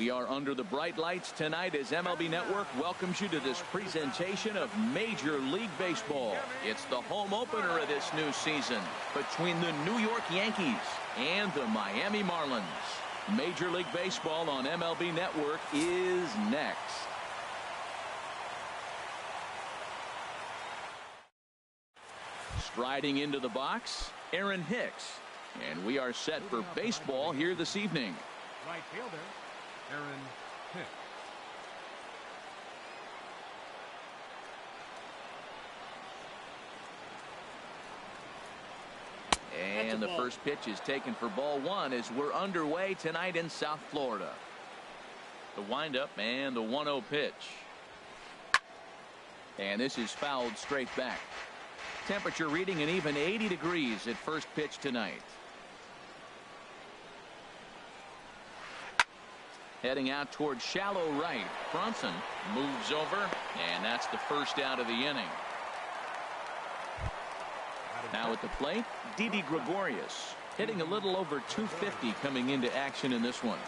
We are under the bright lights tonight as MLB Network welcomes you to this presentation of Major League Baseball. It's the home opener of this new season between the New York Yankees and the Miami Marlins. Major League Baseball on MLB Network is next. Striding into the box, Aaron Hicks. And we are set for baseball here this evening. Right fielder, Aaron Hicks. And the first pitch is taken for ball one as we're underway tonight in South Florida. The windup and the 1-0 pitch. And this is fouled straight back. Temperature reading an even 80 degrees at first pitch tonight. Heading out towards shallow right. Bronson moves over, and that's the first out of the inning. Now at the plate, Didi Gregorius, hitting a little over 250 coming into action in this one.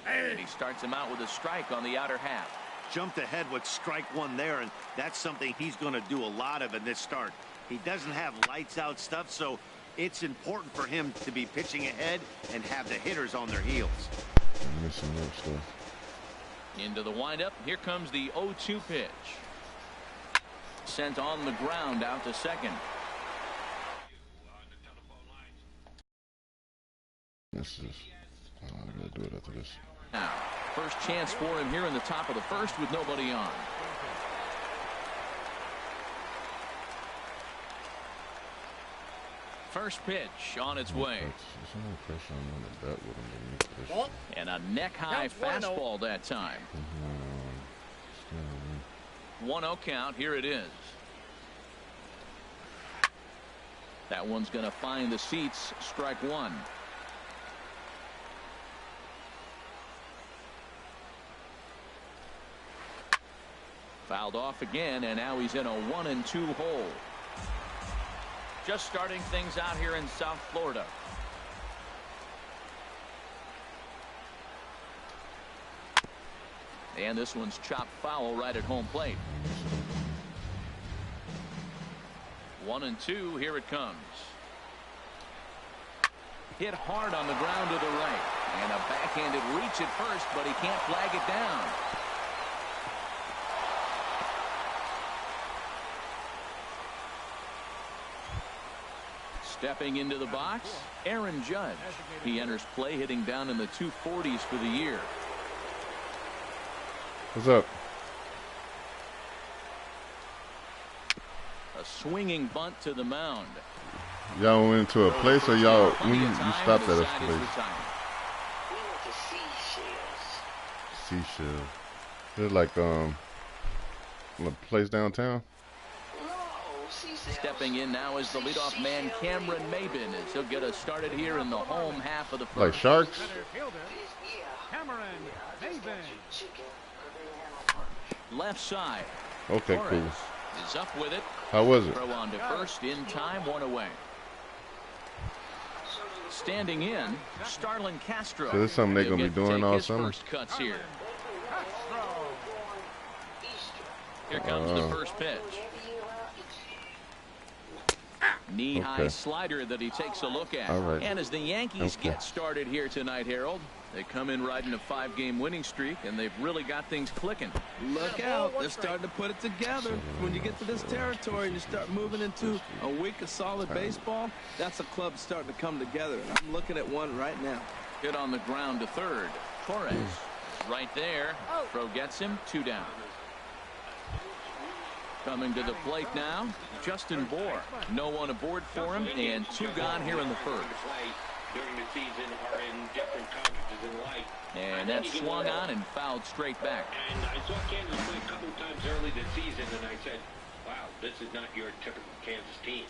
And he starts him out with a strike on the outer half. Jumped ahead with strike one there, and that's something he's going to do a lot of in this start. He doesn't have lights out stuff, so it's important for him to be pitching ahead and have the hitters on their heels. Missing that stuff. Into the windup. Here comes the 0-2 pitch. Sent on the ground out to second. This is. I'm gonna do it after this. Now, first chance for him here in the top of the first with nobody on. First pitch on its way. And a neck-high fastball that time. 1-0 count. Here it is. That one's going to find the seats. Strike one. Fouled off again, and now he's in a 1-2 hole. Just starting things out here in South Florida. And this one's chopped foul right at home plate. 1-2. Here it comes. Hit hard on the ground to the right. And a backhanded reach at first, but he can't flag it down. Stepping into the box, Aaron Judge. He enters play hitting down in the 240s for the year. What's up? A swinging bunt to the mound. Y'all went into a place, or y'all you stopped at a place? Seashell. It's like a place downtown. Stepping in now is the leadoff man Cameron Maben as he'll get us started here in the home half of the first. Like Sharks? Left side. Okay, Torres cool. is up with it. How was it? Throw on to first in time, one away. Standing in, Starlin Castro. So this is something they're going to be doing all summer? First cuts here. Here comes the first pitch. Knee-high slider that he takes a look at. Right. And as the Yankees get started here tonight, Harold, they come in riding a 5-game winning streak, and they've really got things clicking. Look out. They're starting to put it together. When you get to this territory and you start moving into a week of solid baseball, that's a club starting to come together. And I'm looking at one right now. Hit on the ground to third. Torres right there. Throw gets him. 2 down. Coming to the plate now, Justin Bour. No one aboard for him, and 2 gone here in the first. And that swung on and fouled straight back. And I saw Kansas play a couple times early this season, and I said, wow, this is not your typical Kansas team.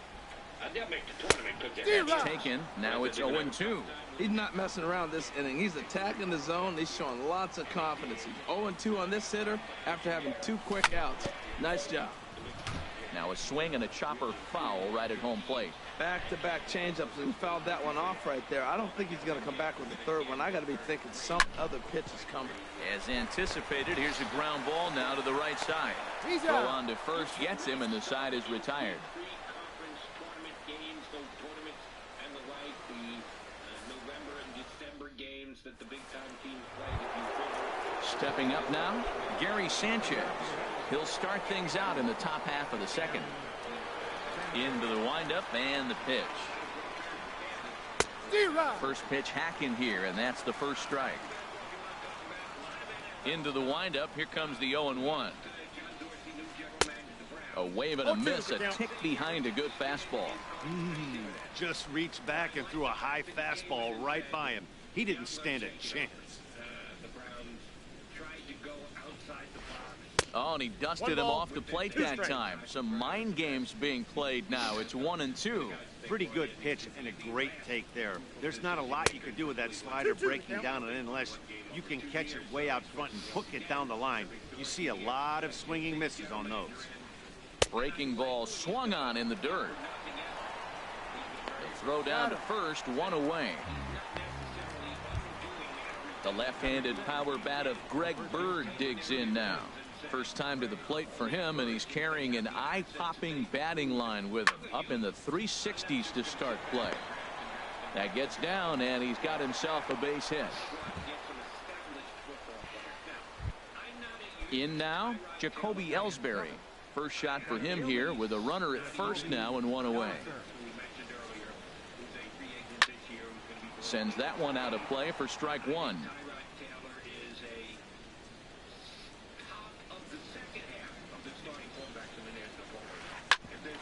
They'll make the tournament because they're taken. Now it's 0-2. He's not messing around this inning. He's attacking the zone. He's showing lots of confidence. He's 0-2 on this hitter after having 2 quick outs. Nice job. Now a swing and a chopper foul right at home plate. Back-to-back changeups, and he fouled that one off right there. I don't think he's going to come back with the third one. I got to be thinking some other pitch is coming. As anticipated, here's a ground ball now to the right side. Throw on to first gets him, and the side is retired. Pre-conference tournament games, those tournaments and the like, the November and December games that the big-time teams play. Stepping up now, Gary Sanchez. He'll start things out in the top half of the second. Into the windup and the pitch. First pitch hack in here, and that's the first strike. Into the windup, here comes the 0-1. A wave and a miss, a tick behind a good fastball. Just reached back and threw a high fastball right by him. He didn't stand a chance. Oh, and he dusted him off the plate that time. Some mind games being played now. It's 1-2. Pretty good pitch and a great take there. There's not a lot you can do with that slider breaking down and unless you can catch it way out front and hook it down the line. You see a lot of swinging misses on those. Breaking ball swung on in the dirt. The throw down to first, one away. The left-handed power bat of Greg Bird digs in now. First time to the plate for him, and he's carrying an eye-popping batting line with him. Up in the 360s to start play. That gets down, and he's got himself a base hit. In now, Jacoby Ellsbury. First shot for him here with a runner at first now and one away. Sends that one out of play for strike one.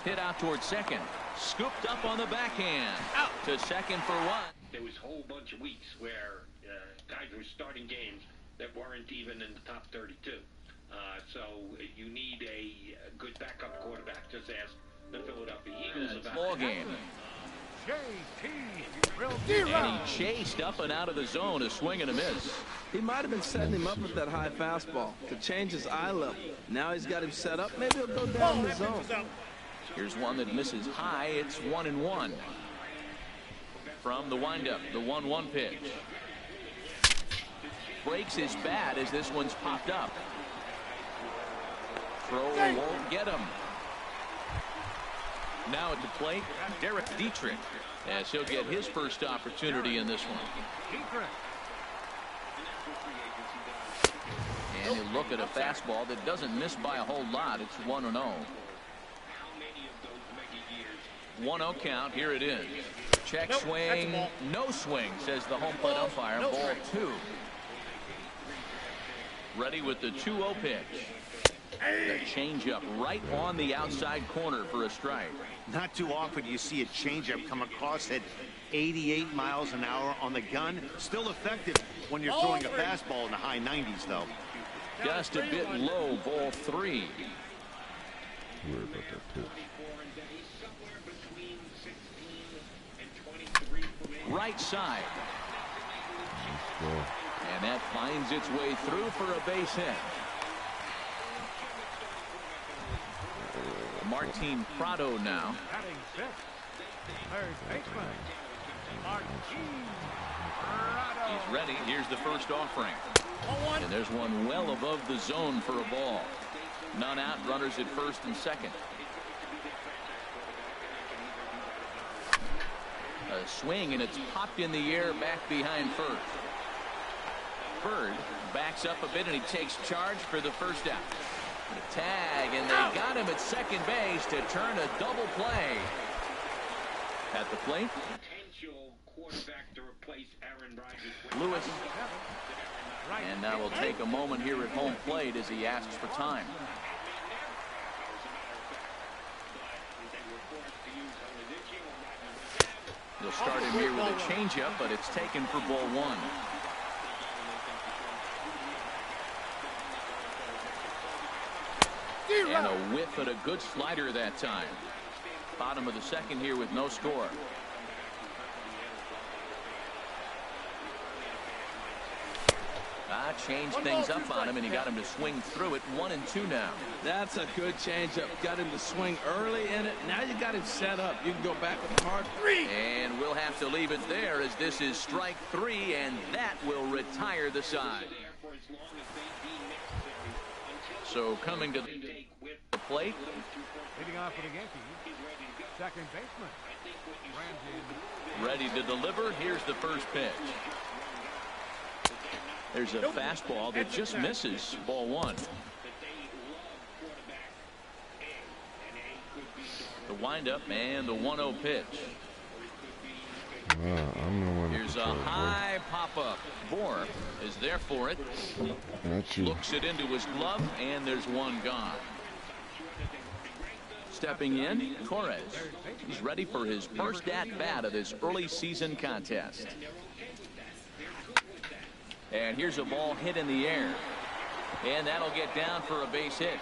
Hit out towards second. Scooped up on the backhand. Out to second for one. There was a whole bunch of weeks where guys were starting games that weren't even in the top 32. So you need a good backup quarterback. Just ask the Philadelphia Eagles about ball game. And he chased up and out of the zone, a swing and a miss. He might have been setting him up with that high fastball to change his eye level. Now he's got him set up. Maybe he'll go down the zone. Here's one that misses high. It's 1-1. From the windup, the 1-1 pitch. Breaks his bat as this one's popped up. Throw won't get him. Now at the plate, Derek Dietrich, as he'll get his first opportunity in this one. And you look at a fastball that doesn't miss by a whole lot. It's 1-0. 1-0 count. Here it is. Check swing. No swing, says the home plate umpire. Ball two. Ready with the 2-0 pitch. The changeup right on the outside corner for a strike. Not too often you see a changeup come across at 88 miles an hour on the gun. Still effective when you're throwing a fastball in the high 90s, though. Just a bit low. Ball three. Worry about that pitch. Right side. And that finds its way through for a base hit. Martin Prado now. He's ready. Here's the first offering. And there's one well above the zone for a ball. None out. Runners at first and second. A swing, and it's popped in the air back behind first. Bird backs up a bit, and he takes charge for the first out. The tag, and they got him at second base to turn a double play. At the plate, potential quarterback to replace Aaron Rodgers. Lewis. And now we'll take a moment here at home plate as he asks for time. They'll start him here with a changeup, but it's taken for ball one. And a whiff at a good slider that time. Bottom of the second here with no score. that changed things up on him, and he got him to swing through it. 1-2 now. That's a good changeup. Got him to swing early in it. Now you got him set up. You can go back with a hard 3. And we'll have to leave it there, as this is strike 3, and that will retire the side. So coming to the plate. Leading off for the Yankees, second baseman. Ready to deliver. Here's the first pitch. There's a fastball that just misses. Ball 1. The windup and the 1-0 pitch. Here's a high pop-up. Bohr is there for it. Looks it into his glove, and there's one gone. Stepping in, Torres. He's ready for his first at-bat of this early season contest. And here's a ball hit in the air. And that'll get down for a base hit.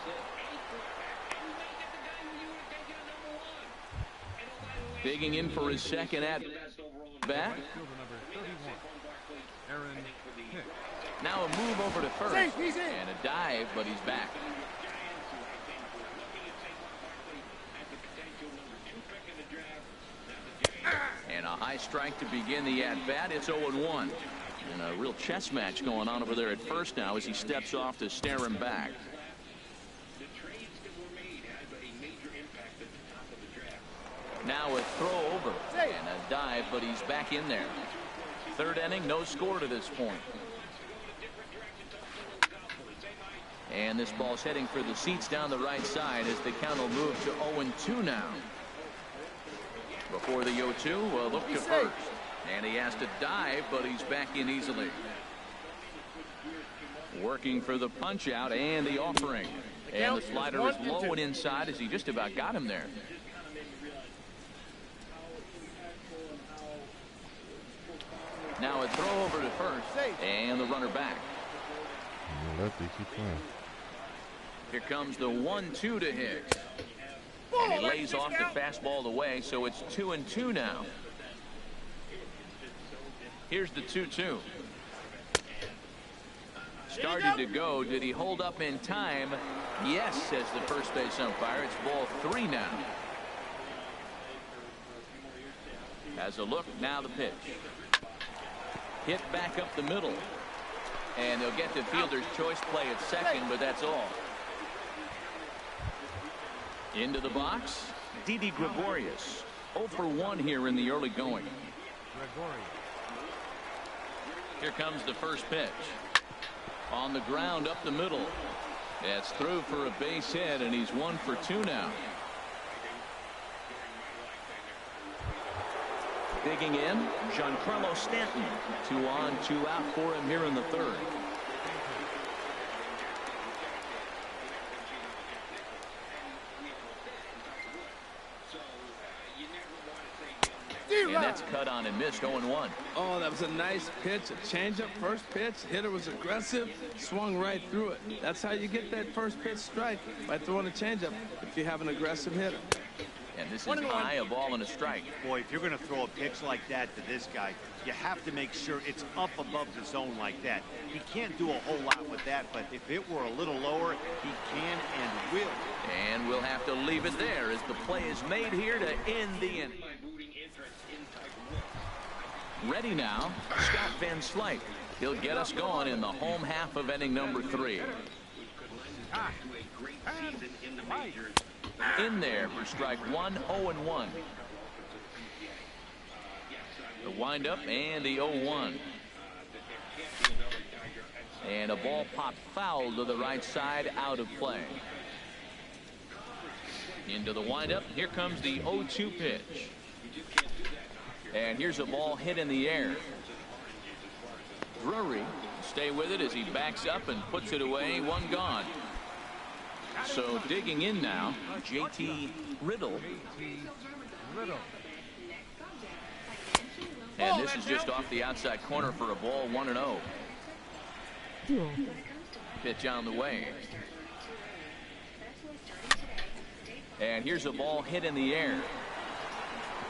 Digging in for his second at-bat. Now a move over to first. And a dive, but he's back. And a high strike to begin the at-bat. It's 0-1. And a real chess match going on over there at first now as he steps off to stare him back. Now a throw over and a dive, but he's back in there. Third inning, no score to this point. And this ball's heading for the seats down the right side as the count will move to 0-2 now. Before the 0-2, look to first. And he has to dive, but he's back in easily. Working for the punch out and the offering. And the slider is low and inside as he just about got him there. Now a throw over to first. And the runner back. Here comes the 1-2 to Hicks. And he lays off the fastball away, so it's 2-2 now. Here's the 2-2. Started to go. Did he hold up in time? Yes, says the first base umpire. It's ball 3 now. Has a look. Now the pitch. Hit back up the middle. And they'll get the fielder's choice play at second, but that's all. Into the box, Didi Gregorius. 0 for 1 here in the early going. Here comes the first pitch. On the ground up the middle. It's through for a base hit, and he's 1 for 2 now. Digging in, Giancarlo Stanton. 2 on, 2 out for him here in the third. And that's cut on and missed. 0-1. Oh, that was a nice pitch. A changeup, first pitch. Hitter was aggressive, swung right through it. That's how you get that first pitch strike, by throwing a changeup if you have an aggressive hitter. And this is high, a ball and a strike. Boy, if you're going to throw a pitch like that to this guy, you have to make sure it's up above the zone like that. He can't do a whole lot with that, but if it were a little lower, he can and will. And we'll have to leave it there as the play is made here to end the inning. Ready now, Scott Van Slyke. He'll get us going in the home half of inning number 3. In there for strike 1, 0-1. The windup and the 0-1. And a ball popped foul to the right side, out of play. Into the windup. Here comes the 0-2 pitch. And here's a ball hit in the air. Drury stay with it as he backs up and puts it away. 1 gone. So digging in now, JT Riddle. And this is just off the outside corner for a ball. 1-0. Pitch on the way. And here's a ball hit in the air.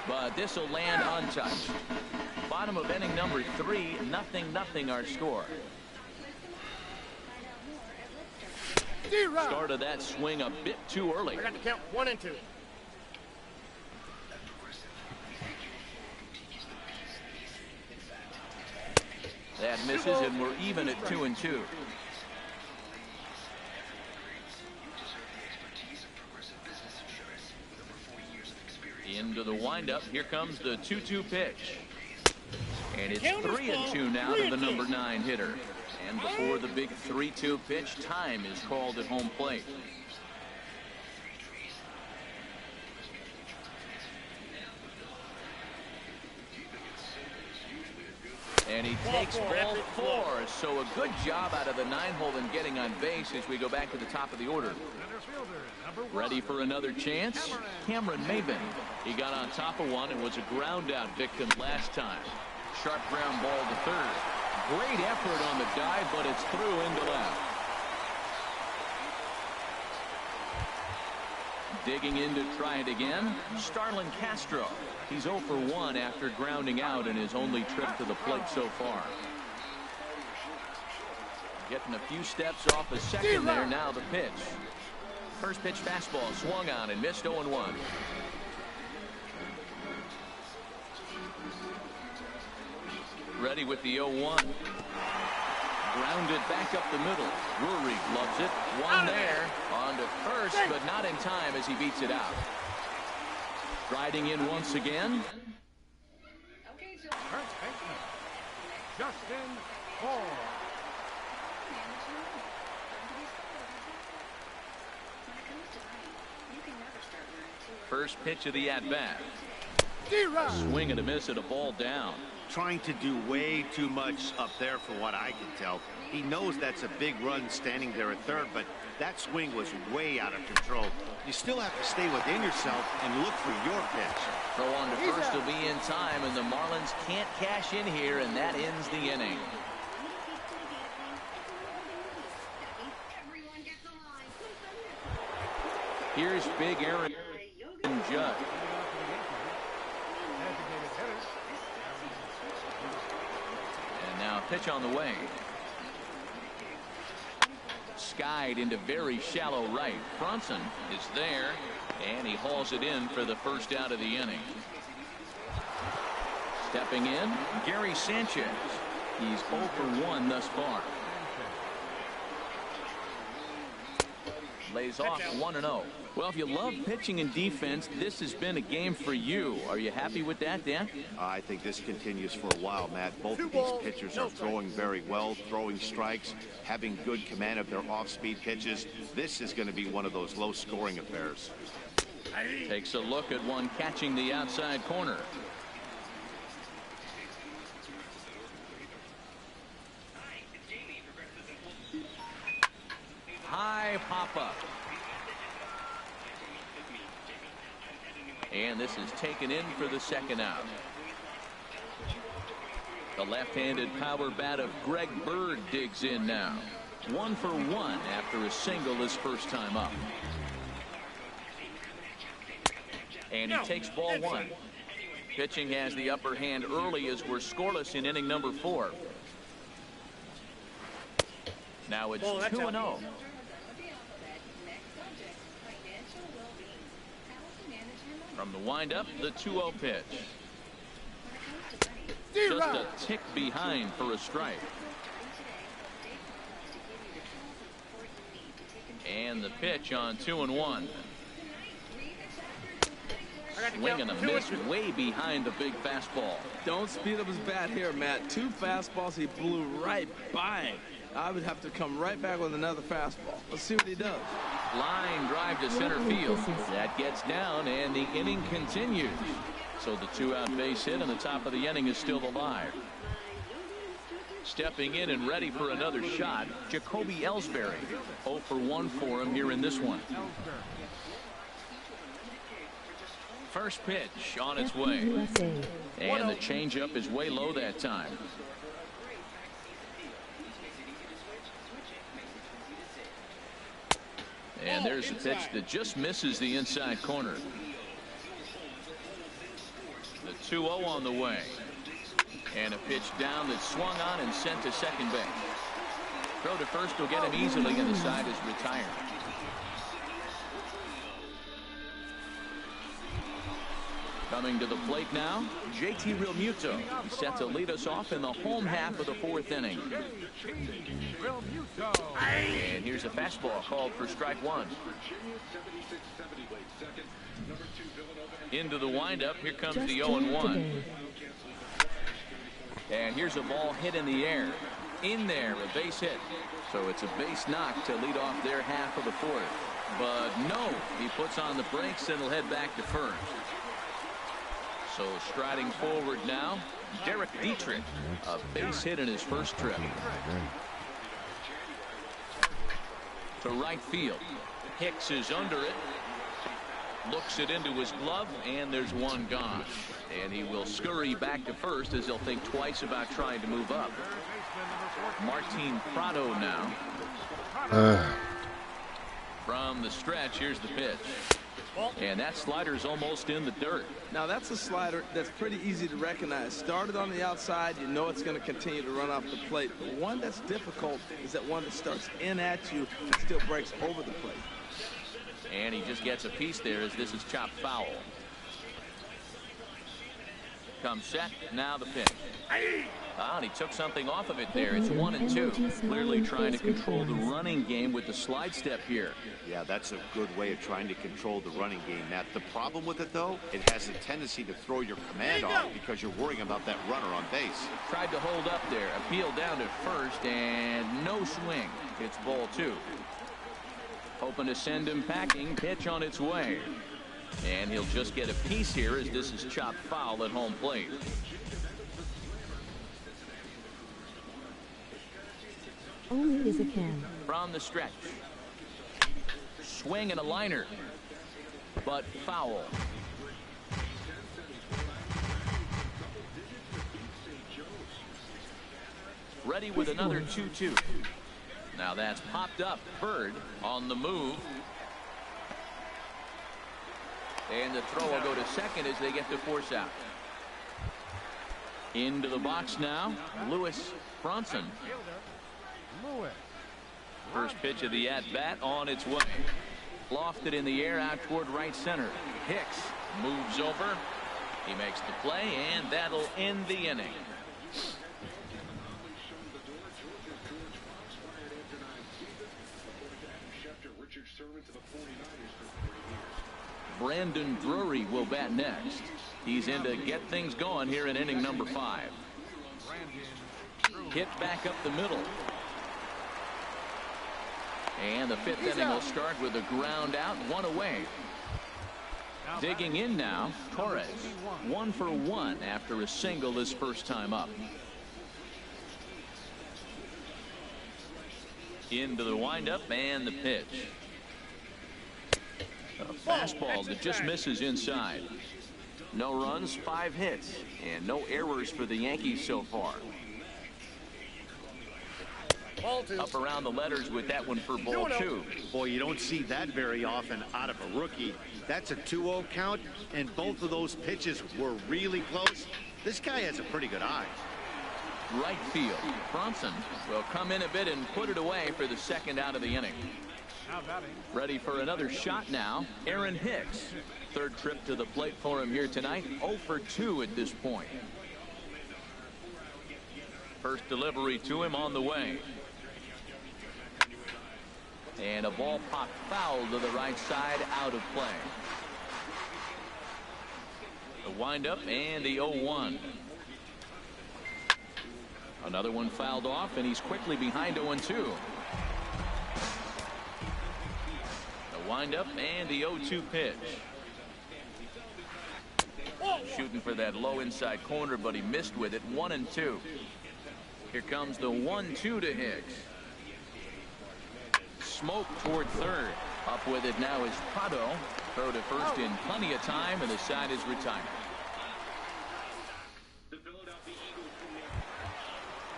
But this will land untouched. Bottom of inning number 3, 0-0 our score. Started that swing a bit too early. I got to count 1 and 2. That misses, and we're even at 2 and 2. Into the windup. Here comes the 2-2 pitch. And it's 3 and 2 now to the number 9 hitter. And before the big 3-2 pitch, time is called at home plate. And he takes ball 4. So a good job out of the 9-hole in getting on base as we go back to the top of the order. Ready for another chance? Cameron Maben. He got on top of one and was a ground out victim last time. Sharp ground ball to third. Great effort on the dive, but it's through into left. Digging in to try it again, Starlin Castro. He's 0 for 1 after grounding out in his only trip to the plate so far. Getting a few steps off a second there. Now the pitch. First pitch fastball swung on and missed 0-1. Ready with the 0-1. Grounded back up the middle. Drury loves it. One there. On to first, but not in time as he beats it out. Riding in once again. First baseman, Justin Hall. First pitch of the at-bat. Swing and a miss at a ball down. Trying to do way too much up there for what I can tell. He knows that's a big run standing there at third, but that swing was way out of control. You still have to stay within yourself and look for your pitch. Throw on to first will be in time, and the Marlins can't cash in here, and that ends the inning. Here's big Aaron Judge. And now pitch on the way. Skied into very shallow right. Bronson is there, and he hauls it in for the first out of the inning. Stepping in, Gary Sanchez. He's 0 for 1 thus far. Lays off 1-0. Well, if you love pitching and defense, this has been a game for you. Are you happy with that, Dan? I think this continues for a while, Matt. Both of these pitchers are throwing very well, throwing strikes, having good command of their off-speed pitches. This is going to be one of those low-scoring affairs. Takes a look at one catching the outside corner. High pop-up. And this is taken in for the second out. The left-handed power bat of Greg Bird digs in now. 1 for 1 after a single his first time up. And he takes ball 1. Pitching has the upper hand early as we're scoreless in inning number 4. Now it's 2-0. From the windup, the 2-0 pitch. Just a tick behind for a strike. And the pitch on 2-1. Swing and a miss way behind the big fastball. Don't speed up his bat here, Matt. 2 fastballs he blew right by him. I would have to come right back with another fastball. Let's see what he does. Line drive to center field. That gets down, and the inning continues. So the 2-out base hit, and the top of the inning is still alive. Stepping in and ready for another shot, Jacoby Ellsbury. 0 for 1 for him here in this one. First pitch on its way. And the changeup is way low that time. And there's a pitch that just misses the inside corner. The 2-0 on the way. And a pitch down that swung on and sent to second base. Throw to first will get him easily, and the side is retired. Coming to the plate now, JT Realmuto. He's set to lead us off in the home half of the 4th inning. And here's a fastball called for strike 1. Into the windup. Here comes the 0-1. And here's a ball hit in the air. In there, a base hit. So it's a base knock to lead off their half of the 4th. But no, he puts on the brakes and will head back to first. So striding forward now, Derek Dietrich, a base hit in his first trip. To right field. Hicks is under it. Looks it into his glove, and there's one gone. And he will scurry back to first as he'll think twice about trying to move up. Martin Prado now. From the stretch, here's the pitch. And that slider's almost in the dirt. Now that's a slider that's pretty easy to recognize. Started on the outside, you know it's going to continue to run off the plate. The one that's difficult is that one that starts in at you and still breaks over the plate. And he just gets a piece there as this is chopped foul. Comes set, now the pitch. And he took something off of it there. It's 1-2. Clearly trying to control the running game with the slide step here. Yeah, that's a good way of trying to control the running game, Matt. The problem with it, though, it has a tendency to throw your command off because you're worrying about that runner on base. Tried to hold up there. Appeal down to first, and no swing. It's ball 2. Hoping to send him packing. Pitch on its way. And he'll just get a piece here as this is chopped foul at home plate. Only is a can. From the stretch. Swing and a liner. But foul. Ready with another 2-2. Now that's popped up. Bird on the move. And the throw will go to second as they get the force out. Into the box now, Lewis Bronson. First pitch of the at-bat on its way. Lofted in the air out toward right center. Hicks moves over. He makes the play, and that'll end the inning. Brandon Drury will bat next. He's in to get things going here in inning number 5. Hit back up the middle. And the 5th inning will start with a ground out, 1 away. Digging in now, Torres. 1 for 1 after a single his first time up. Into the windup and the pitch. A fastball that just misses inside. No runs, 5 hits, and no errors for the Yankees so far. Up around the letters with that one for ball 2. Boy, you don't see that very often out of a rookie. That's a 2-0 count, and both of those pitches were really close. This guy has a pretty good eye. Right field. Bronson will come in a bit and put it away for the second out of the inning. Ready for another shot now, Aaron Hicks. Third trip to the plate for him here tonight. 0 for 2 at this point. First delivery to him on the way. And a ball popped foul to the right side, out of play. The windup and the 0-1. Another one fouled off, and he's quickly behind 0-2. The windup and the 0-2 pitch. Shooting for that low inside corner, but he missed with it. 1-2. Here comes the 1-2 to Hicks. Smoke toward third. Up with it now is Prado. Throw to first in plenty of time, and the side is retired.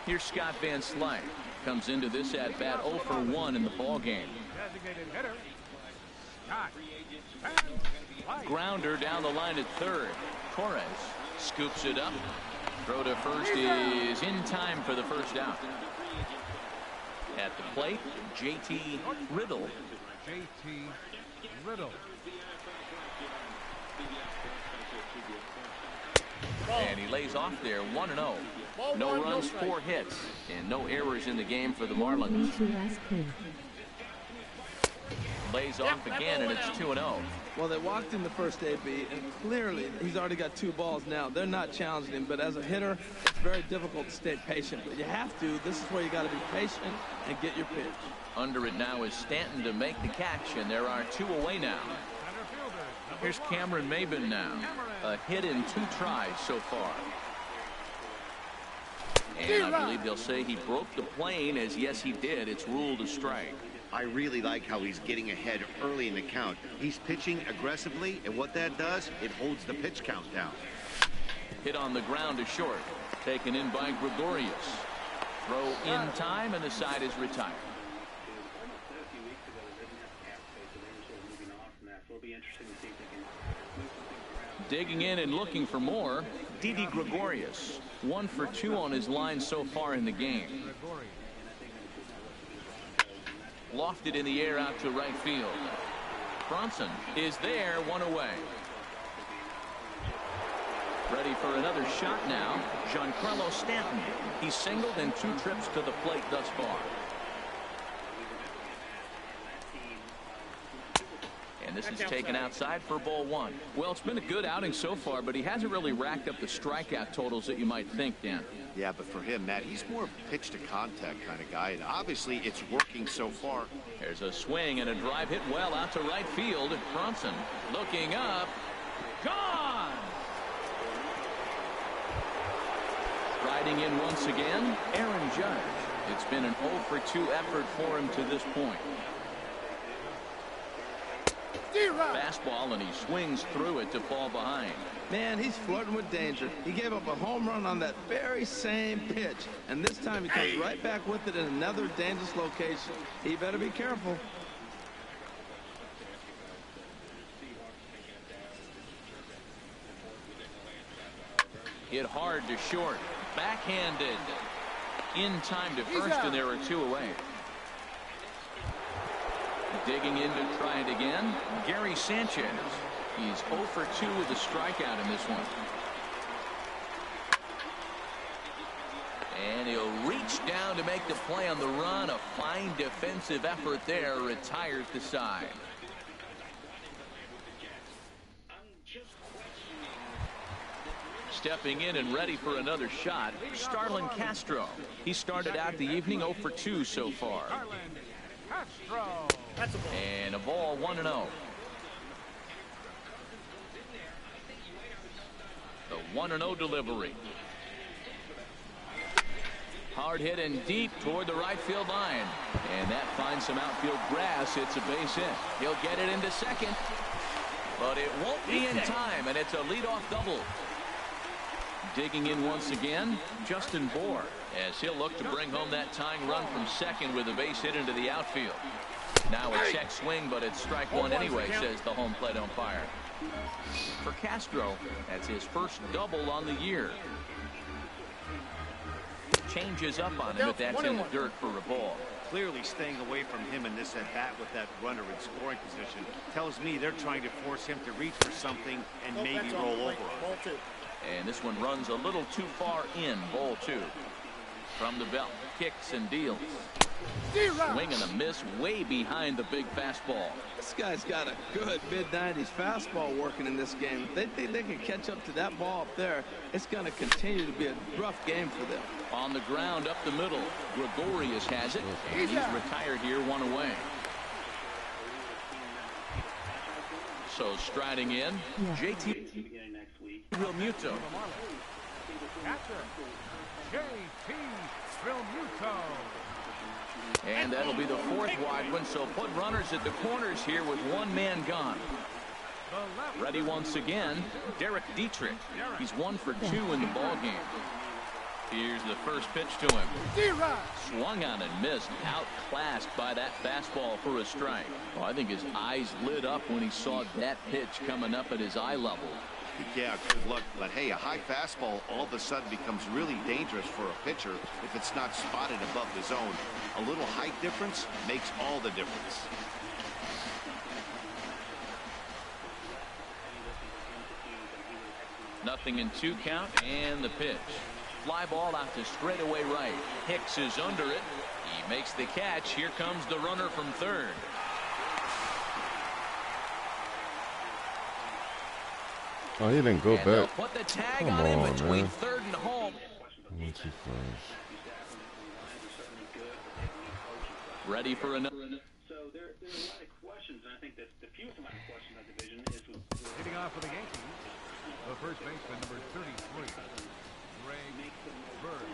Here's Scott Van Slyke. Comes into this at bat 0 for 1 in the ball game. Grounder down the line at third. Torres scoops it up. Throw to first is in time for the first out. At the plate, J.T. Riddle. J.T. Riddle. And he lays off there 1-0. No runs, 4 hits, and no errors in the game for the Marlins. Lays off again, and it's 2-0. Well, they walked in the first AB, and clearly he's already got 2 balls now. They're not challenging him, but as a hitter, it's very difficult to stay patient. But you have to. This is where you got to be patient and get your pitch. Under it now is Stanton to make the catch, and there are 2 away now. Here's Cameron Maben now. A hit in 2 tries so far. And I believe they'll say he broke the plane, as yes he did. It's ruled a strike. I really like how he's getting ahead early in the count. He's pitching aggressively, and what that does, it holds the pitch count down. Hit on the ground to short. Taken in by Gregorius. Throw in time, and the side is retired. Digging in and looking for more, Didi Gregorius. 1 for 2 on his line so far in the game. Lofted in the air out to right field. Bronson is there, 1 away. Ready for another shot now, Giancarlo Stanton. He's singled in 2 trips to the plate thus far. And this is taken outside for ball 1. Well, it's been a good outing so far, but he hasn't really racked up the strikeout totals that you might think, Dan. Yeah, but for him, Matt, he's more of a pitch to contact kind of guy, and obviously it's working so far. There's a swing and a drive hit well out to right field. Bronson looking up. Gone! Riding in once again, Aaron Judge. It's been an 0 for 2 effort for him to this point. Fastball, and he swings through it to fall behind. Man, he's flirting with danger. He gave up a home run on that very same pitch, and this time he comes right back with it in another dangerous location. He better be careful. Hit hard to short. Backhanded. In time to first, and there are 2 away. Digging in to try it again, Gary Sanchez. He's 0 for 2 with a strikeout in this one. And he'll reach down to make the play on the run. A fine defensive effort there. Retires the side. Stepping in and ready for another shot, Starlin Castro. He started out the evening 0 for 2 so far. And a ball, 1-0. The 1-0 delivery. Hard hit and deep toward the right field line. And that finds some outfield grass. It's a base hit. He'll get it into second. But it won't be in time, and it's a leadoff double. Digging in once again, Justin Bohr, as he'll look to bring home that tying run from second with a base hit into the outfield. Now a check swing, but it's strike 1 anyway, says the home plate umpire. For Castro, that's his first double on the year. Changes up on him, but that's in the dirt for a ball. Clearly staying away from him in this at-bat with that runner in scoring position tells me they're trying to force him to reach for something and maybe roll over on it. And this one runs a little too far in. Ball 2. From the belt, kicks and deals. Swing and a miss way behind the big fastball. This guy's got a good mid-90s fastball working in this game. If they think they can catch up to that ball up there, it's going to continue to be a rough game for them. On the ground up the middle, Gregorius has it, and he's retired here, 1 away. So striding in, J.T. Realmuto. Catcher, J.T. Realmuto. And that'll be the 4th wide one, so put runners at the corners here with 1 man gone. Ready once again, Derek Dietrich. He's 1 for 2 in the ball game. Here's the first pitch to him. Swung on and missed, outclassed by that fastball for a strike. Well, I think his eyes lit up when he saw that pitch coming up at his eye level. Yeah, good luck. But hey, a high fastball all of a sudden becomes really dangerous for a pitcher if it's not spotted above the zone. A little height difference makes all the difference. Nothing in 2 count, and the pitch. Fly ball out to straightaway right. Hicks is under it. He makes the catch. Here comes the runner from third. Oh, he didn't go back. Put the tag Come on him on, between man. third and home. Went too fast. Ready for another. So there are a lot of questions, and I think that the fewest amount of questions in that division is with Hitting off for the Yankees, the first baseman, number 33, Greg Bird.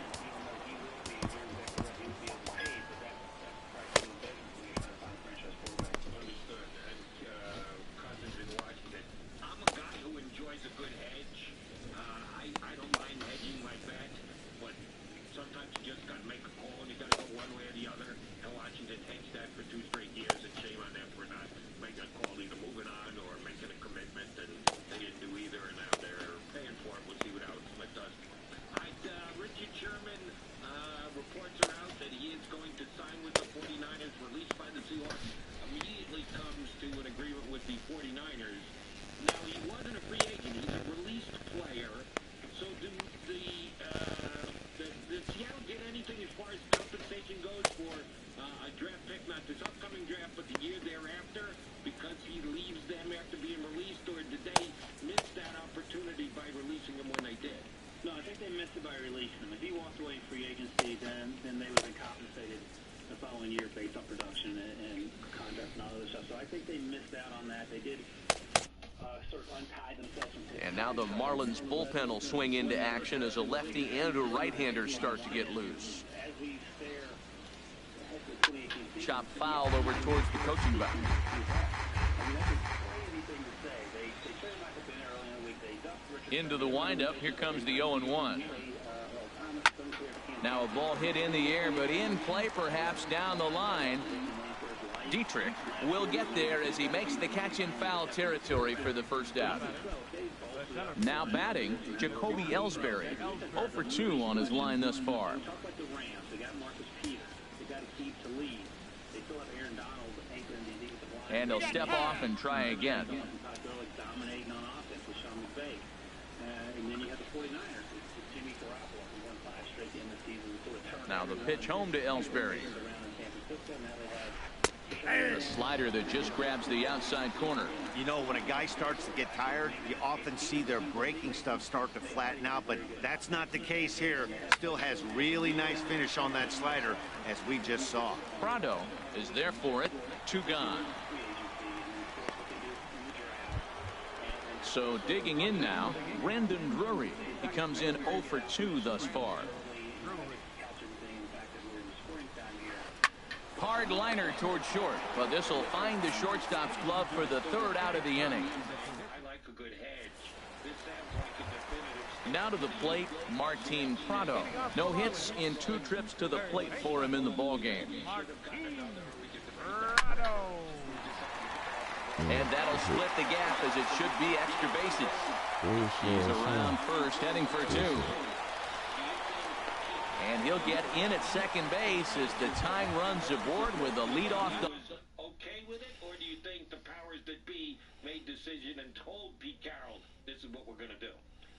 And now the Marlins bullpen will swing into action as a lefty and a right-hander start to get loose. Chop foul over towards the coaching box. Into the windup. Here comes the 0-1. Now a ball hit in the air, but in play perhaps down the line. Dietrich will get there as he makes the catch in foul territory for the first out. Now batting, Jacoby Ellsbury. 0 for 2 on his line thus far. And he'll step off and try again. Now the pitch home to Ellsbury. A slider that just grabs the outside corner. You know, when a guy starts to get tired, you often see their breaking stuff start to flatten out, but that's not the case here. Still has really nice finish on that slider, as we just saw. Prado is there for it. 2 gone. So digging in now, Brandon Drury. He comes in 0 for 2 thus far. Hard liner towards short, but this will find the shortstop's glove for the 3rd out of the inning. Now to the plate, Martin Prado. No hits in 2 trips to the plate for him in the ball game. And that'll split the gap as it should be extra bases. He's around first, heading for 2. And he'll get in at second base as the time runs aboard with a leadoff. Okay with it, or do you think the powers that be made decision and told Pete Carroll this is what we're going to do?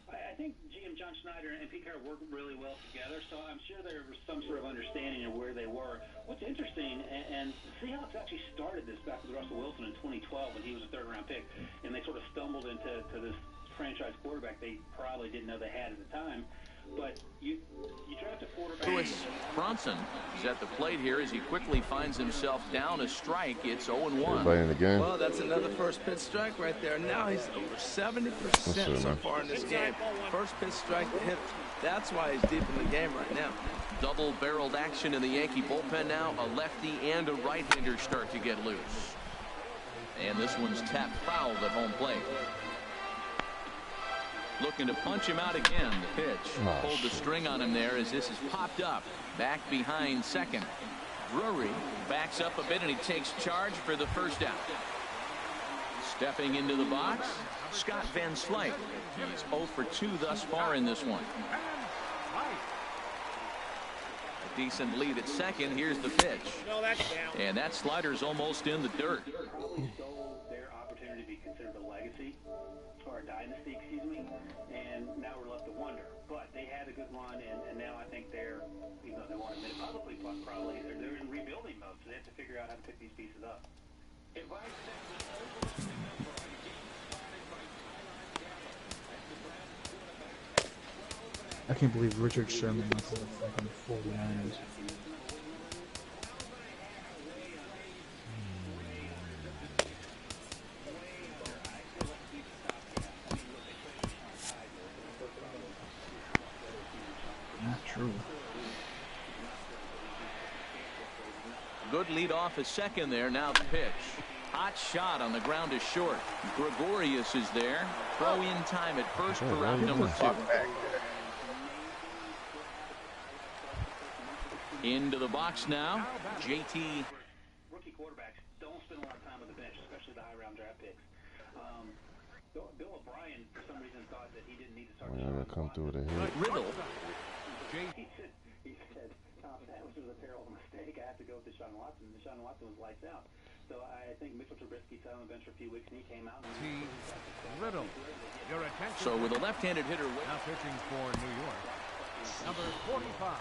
I think GM John Schneider and Pete Carroll worked really well together, so I'm sure there was some sort of understanding of where they were. What's interesting, and the Seahawks actually started this back with Russell Wilson in 2012 when he was a 3rd-round pick, and they sort of stumbled into this franchise quarterback they probably didn't know they had at the time. But you draft a quarterback. Louis Bronson is at the plate here as he quickly finds himself down a strike. It's 0-1. Playing the game. Well, that's another first pitch strike right there. Now he's over 70% so far in this game. First pitch strike to hit. That's why he's deep in the game right now. Double-barreled action in the Yankee bullpen now. A lefty and a right-hander start to get loose. And this one's tapped foul at home plate. Looking to punch him out again. The pitch pulled the string on him there as this is popped up. Back behind second. Drury backs up a bit and he takes charge for the first out. Stepping into the box, Scott Van Slyke. He's 0 for 2 thus far in this one. A decent lead at second. Here's the pitch. And that slider's almost in the dirt. Their opportunity to be considered a legacy or a dynasty, excuse me, and now we're left to wonder. But they had a good run, and now I think they're, even though they won't admit it publicly, probably they're in rebuilding mode, so they have to figure out how to pick these pieces up. I can't believe Richard Sherman went to the fucking 49ers. Not true. Good lead off a second there. Now the pitch. Hot shot on the ground is short. Gregorius is there. Throw in time at first for round number 2. Into the box now. JT. Rookie quarterbacks don't spend a lot of time on the bench, especially the high-round draft picks. Bill O'Brien, for some reason, thought that he didn't need to start. We're gonna come through with a hit. Riddle. He said, Tom, that was a terrible mistake. I have to go with Deshaun Watson. Deshaun Watson was lights out. So I think Mitchell Trubisky sat on the bench for a few weeks, and he came out. T. Riddle. Your attention. So with a left-handed hitter. Now pitching for New York. Number 45.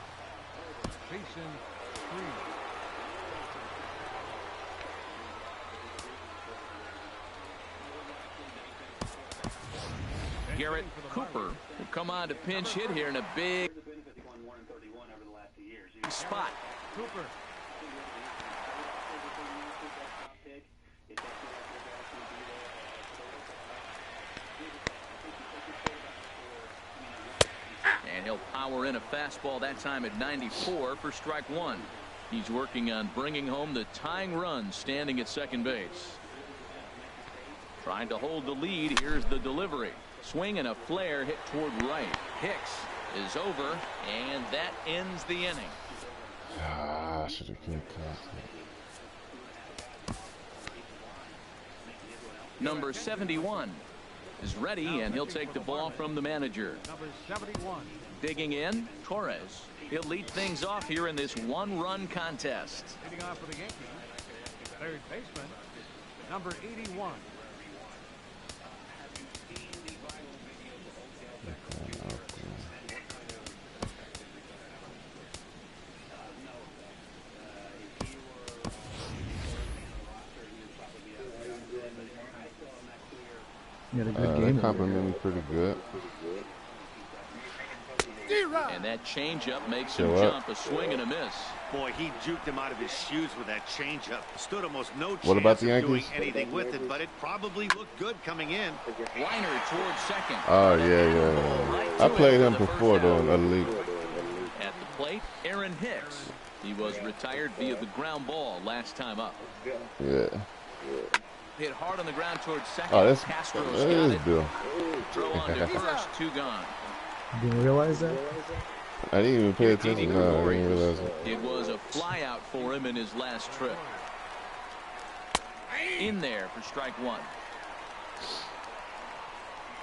Jason Green. Garrett Cooper will come on to pinch hit here in a big spot. Cooper. And he'll power in a fastball that time at 94 for strike 1. He's working on bringing home the tying run standing at second base. Trying to hold the lead. Here's the delivery. Swing and a flare hit toward right. Hicks is over, and that ends the inning. Ah, I should have kicked out. Number 71 is ready, and he'll take the ball from the manager. Number 71. Digging in, Torres. He'll lead things off here in this one-run contest. Leading off for the Yankees. Third baseman. Number 81. You had a good game. Complimented me pretty good. And that changeup makes him jump. A swing and a miss. Boy, he juked him out of his shoes with that changeup. Stood almost no chance What about the of doing Yankees? anything with it, but it probably looked good coming in. Liner towards second. Oh, yeah. I played him before, though, in other league. At the plate, Aaron Hicks. He was retired via the ground ball last time up. Yeah. Hit hard on the ground towards second. Oh, that's Castro's that got is it. Bill. Throw on to first, 2 gone. You didn't realize that? I didn't even pay attention. No, I didn't realize it. It was a fly out for him in his last trip. In there for strike 1.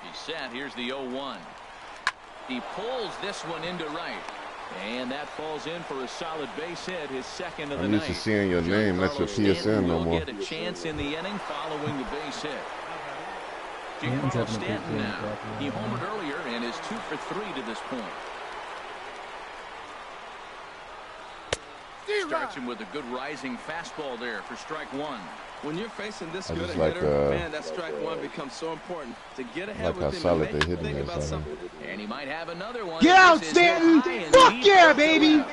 He's set. Here's the 0-1. He pulls this one into right. And that falls in for a solid base hit, his second of the I'm night. used to seeing your name next to PSN no will more. get a chance in the inning following the base hit. Stanton's Giancarlo having a good Stanton game, now. Captain. He homered earlier and is 2 for 3 to this point. Starts him with a good rising fastball there for strike 1. When you're facing this I good a just like, hitter, man, that strike 1 becomes so important. To get ahead like how with him solid and they make hit you him think is, about I something. And he might have another one. Get out, This is Stanton! high and Fuck deep yeah, left baby! left.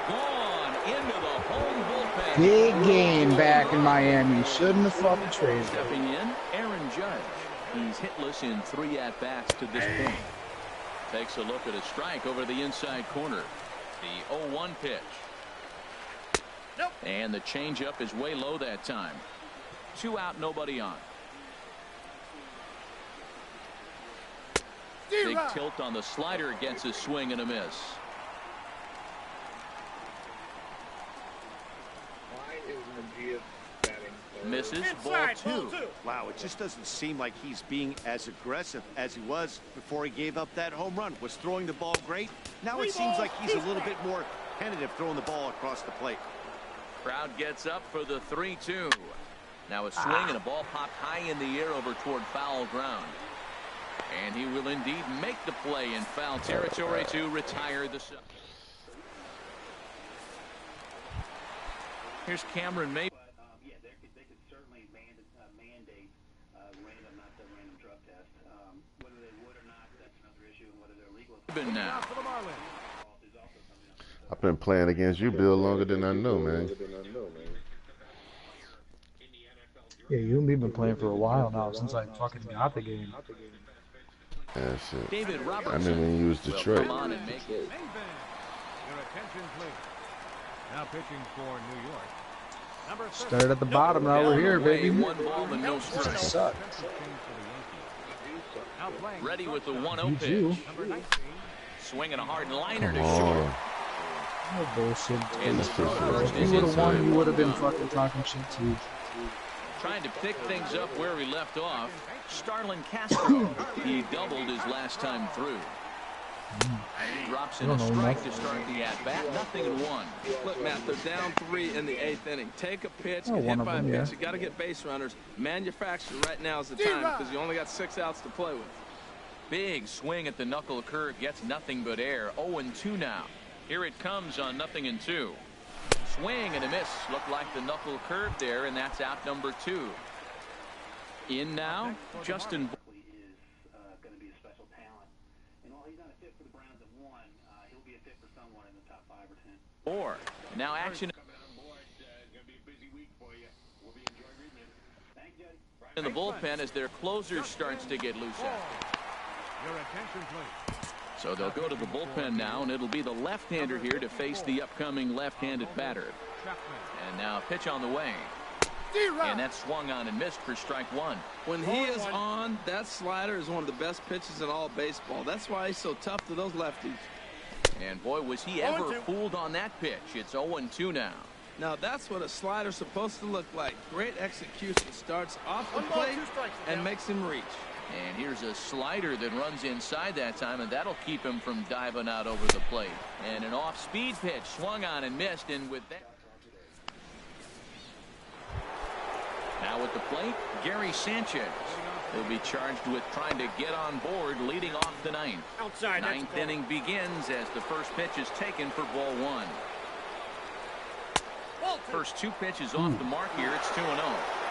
Gone into the home bullpen. Big game back in Miami. Shouldn't have fucking traded. Stepping in, Aaron Judge. He's hitless in 3 at-bats to this point. Takes a look at a strike over the inside corner. The 0-1 pitch. And the changeup is way low that time. 2 out, nobody on. Big tilt on the slider, gets a swing and a miss. Why is Najee batting so Misses. Ball two. Wow, it just doesn't seem like he's being as aggressive as he was before he gave up that home run. Was throwing the ball great. Now it seems like he's a little bit more tentative throwing the ball across the plate. Crowd gets up for the 3-2. Now a swing and a ball popped high in the air over toward foul ground. And he will indeed make the play in foul territory to retire the sub. Here's Cameron May. Yeah, they could certainly mandate random, not the random drug test. Whether they would or not, that's another issue, and whether they're legal. Now. I've been playing against you, Bill, longer than I know, man. Yeah, you and me been playing for a while now, since I fucking got the game. Yeah, shit. David I Robertson remember when you was Detroit. come on and make it. Your attention, please. Now pitching for New York. Number 30. Started at the bottom, now we're here, baby. One ball and no strikes. Suck. Now playing Ready with the 1-0 You pitch. too. number 19. Swinging a hard liner to Come short. on. No bullshit. And the throw first If is you would have won, inside. you would have been fucking talking shit too. Trying to pick things up where we left off. Starlin Castro. He doubled his last time through. Drops in a strike to start the at-bat. 0-1. Look, Matt, they're down 3 in the 8th inning. Take a pitch, Oh, get one hit of by a them, pitch. yeah. You got to get base runners. Manufacture right now is the time because you only got 6 outs to play with. Big swing at the knuckle curve. Gets nothing but air. 0-2 now. Here it comes on 0-2. Swing and a miss. Looked like the knuckle curve there, and that's out number 2. In now, Justin. Is going to be a special talent. And while he's not a fit for the Browns at 1, he'll be a fit for someone in the top 5 or 10. 4. Now action in the bullpen as their closer starts to get loose out. Your attention, please. So they'll go to the bullpen now, and it'll be the left-hander here to face the upcoming left-handed batter. And now pitch on the way. And that swung on and missed for strike 1. When he is on, that slider is one of the best pitches in all baseball. That's why he's so tough to those lefties. And boy, was he ever fooled on that pitch. It's 0-2 now. Now that's what a slider's supposed to look like. Great execution. Starts off the plate and makes him reach. And here's a slider that runs inside that time, and that'll keep him from diving out over the plate. And an off-speed pitch swung on and missed, and with that. Now at the plate, Gary Sanchez. He'll be charged with trying to get on board, leading off the 9th. Ninth inning begins as the first pitch is taken for ball 1. First 2 pitches off the mark here. It's 2-0.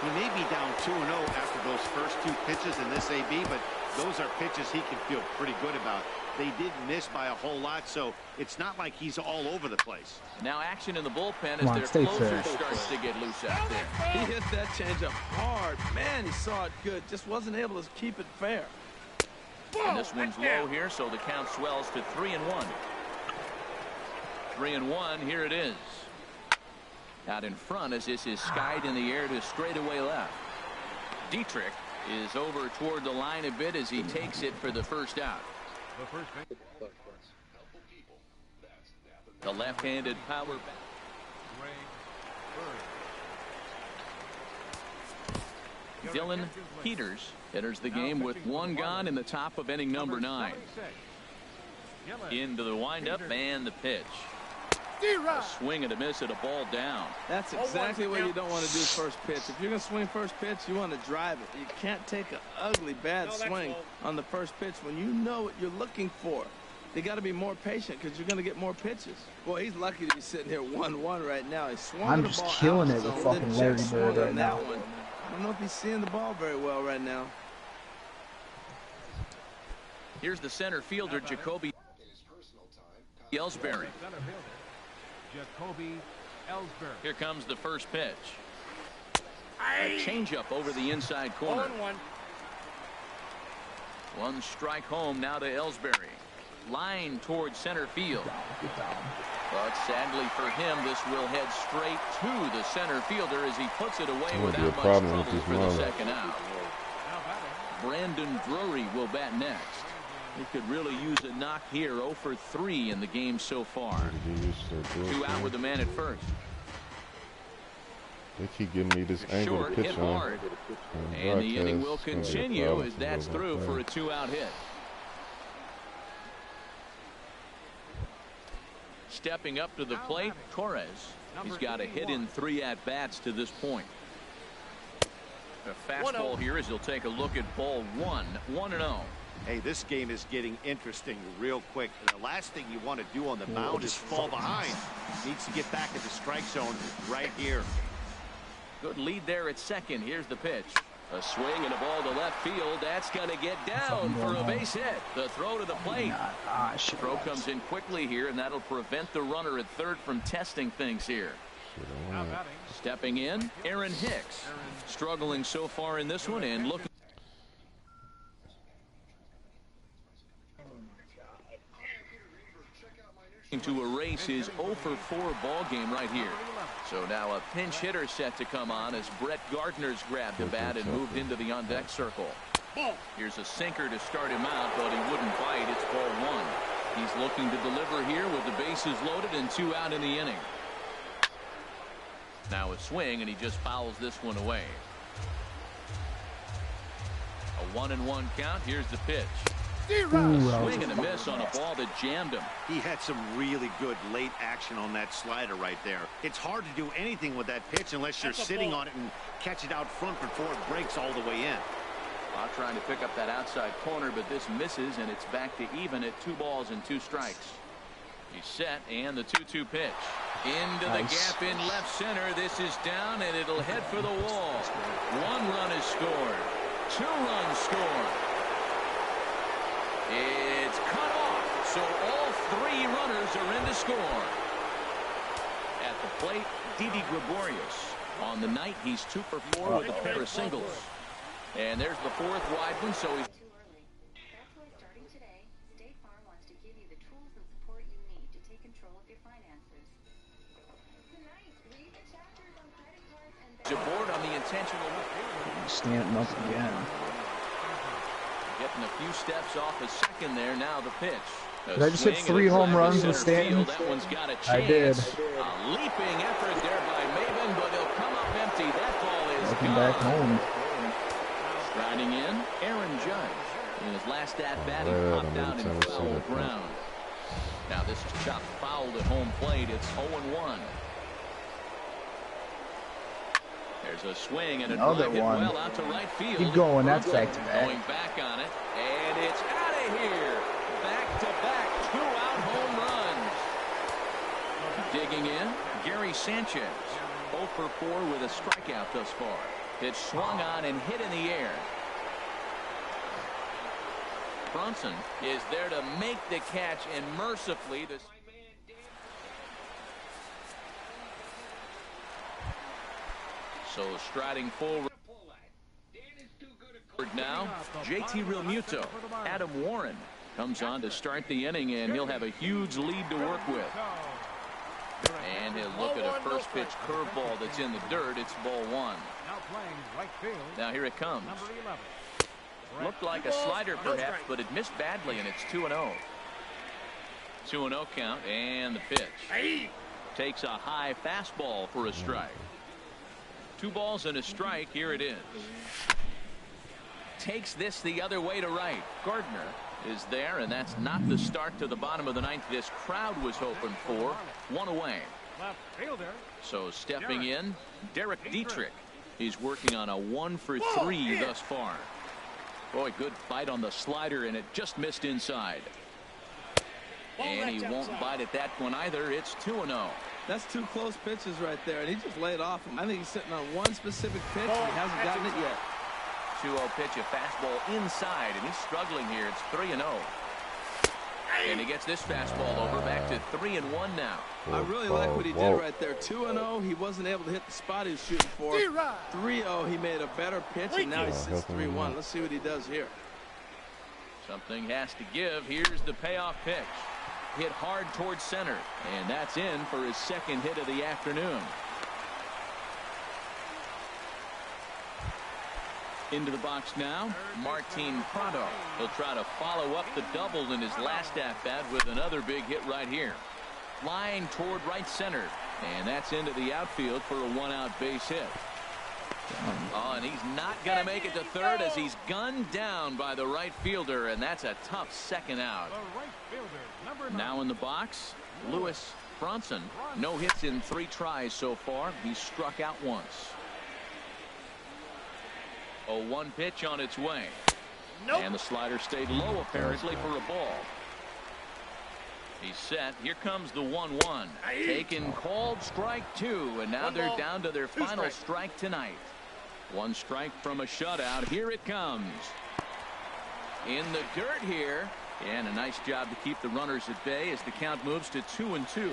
He may be down 2-0 after those first 2 pitches in this AB, but those are pitches he can feel pretty good about. They did miss by a whole lot, so it's not like he's all over the place. Now action in the bullpen Come as on, their stay closer fair. starts to get loose out there. He hit that changeup hard. Man, he saw it good. Just wasn't able to keep it fair. And this one's low here, so the count swells to 3-1. 3-1, here it is. Out in front as this is skied in the air to straightaway left. Dietrich is over toward the line a bit as he takes it for the first out. The first base. The left-handed power back. Dylan Peters enters the game with 1 gone in the top of inning number 9. Into the windup and the pitch. A swing and a miss at a ball down. That's exactly what you don't want to do first pitch. If you're going to swing first pitch, you want to drive it. You can't take an ugly, bad swing on the first pitch when you know what you're looking for. You got to be more patient because you're going to get more pitches. Boy, he's lucky to be sitting here 1-1 right now. He swung I'm the just ball killing out it with zone, fucking then Larry Jeff Bird swung right on now. that one. I don't know if he's seeing the ball very well right now. Here's the center fielder, Jacoby Ellsbury. Jacoby Ellsbury. Here comes the first pitch. A changeup over the inside corner. 1 strike home now to Ellsbury. Line towards center field. But sadly for him, this will head straight to the center fielder as he puts it away That would be a without much problem with trouble this for the Marlins. second out. Brandon Drury will bat next. He could really use a knock here. 0 for 3 in the game so far. 2 out with the man at first. They keep giving me this angle to Short, pitch hit on. hard. And the inning will continue as that's through for a 2-out hit. Stepping up to the plate, Torres. He's got a hit in 3 at-bats to this point. A fastball here as he'll take a look at ball 1, 1-0. Hey, this game is getting interesting real quick. The last thing you want to do on the mound is fall behind. Needs to get back in the strike zone right here. Good lead there at second. Here's the pitch. A swing and a ball to left field. That's going to get down for a base hit. The throw to the plate. Throw comes in quickly here, and that'll prevent the runner at third from testing things here. Stepping in, Aaron Hicks. Struggling so far in this one and looking to erase his 0 for 4 ball game right here. So now a pinch hitter set to come on as Brett Gardner's grabbed the bat and moved into the on-deck circle. Here's a sinker to start him out, but he wouldn't bite. It's ball 1. He's looking to deliver here with the bases loaded and 2 out in the inning. Now a swing, and he just fouls this one away. A 1-1 count. Here's the pitch. Swing and a miss on a ball that jammed him. He had some really good late action on that slider right there. It's hard to do anything with that pitch unless you're sitting on it and catch it out front before it breaks all the way in. Trying to pick up that outside corner, but this misses, and it's back to even at 2 balls and 2 strikes. He's set, and the 2-2 pitch. Into the gap in left center. This is down, and it'll head for the wall. 1 run is scored. 2 runs scored. It's cut off, so all 3 runners are in to score. At the plate, Didi Gregorius. On the night, he's 2 for 4 with a pair of singles. And there's the 4th wide one, so he's Too early. That's why starting today, State Farm wants to give you the tools and support you need to take control of your finances. Tonight, read the chapters on credit cards and aboard on the intentional. Standing up again. Getting a few steps off a second there. Now the pitch. Did I just hit 3 home runs with Stanton? That one's got a chance. I did. A leaping effort there by Maven, but he'll come up empty. That ball is Looking gone. back home. Riding in, Aaron Judge. In his last at-bat, he popped out in foul ground. Now this is chopped fouled at home plate. It's 0-1. There's a swing and a drive hit well out to right field. Keep going. That's back-to-back. Going back on it, and it's out of here. Back-to-back 2-out home runs. Digging in, Gary Sanchez. 0 for 4 with a strikeout thus far. It swung on and hit in the air. Brunson is there to make the catch, and mercifully the so striding forward now, JT Realmuto. Adam Warren comes on to start the inning, and he'll have a huge lead to work with. And he'll look at a first pitch curveball that's in the dirt. It's ball 1. Now here it comes. Looked like a slider perhaps, but it missed badly, and it's 2-0. 2-0 count, and the pitch. Takes a high fastball for a strike. 2 balls and a strike. Here it is. Takes this the other way to right. Gardner is there, and that's not the start to the bottom of the 9th this crowd was hoping for. 1 away. So stepping in, Derek Dietrich. He's working on a 1 for 3 thus far. Boy, good fight on the slider, and it just missed inside. And he won't bite at that one either. It's 2-0. That's 2 close pitches right there, and he just laid off him. I think he's sitting on 1 specific pitch, and he hasn't gotten it yet. 2-0 pitch, a fastball inside, and he's struggling here. It's 3-0. And he gets this fastball over, back to 3-1 now. I really like what he did right there. 2-0, he wasn't able to hit the spot he was shooting for. 3-0, he made a better pitch, and now he sits 3-1. Let's see what he does here. Something has to give. Here's the payoff pitch. Hit hard towards center, and that's in for his 2nd hit of the afternoon. Into the box now, Martin Prado. He'll try to follow up the double in his last at-bat with another big hit right here. Flying toward right center. And that's into the outfield for a one-out base hit. Oh, and he's not going to make it to third as he's gunned down by the right fielder, and that's a tough second out. Now in the box, Lewis Bronson. No hits in 3 tries so far. He's struck out once. 0-1 pitch on its way. And the slider stayed low apparently for a ball. He's set. Here comes the 1-1. Taken, called, strike 2, and now they're down to their final strike tonight. 1 strike from a shutout. Here it comes. In the dirt here. And a nice job to keep the runners at bay as the count moves to 2-2.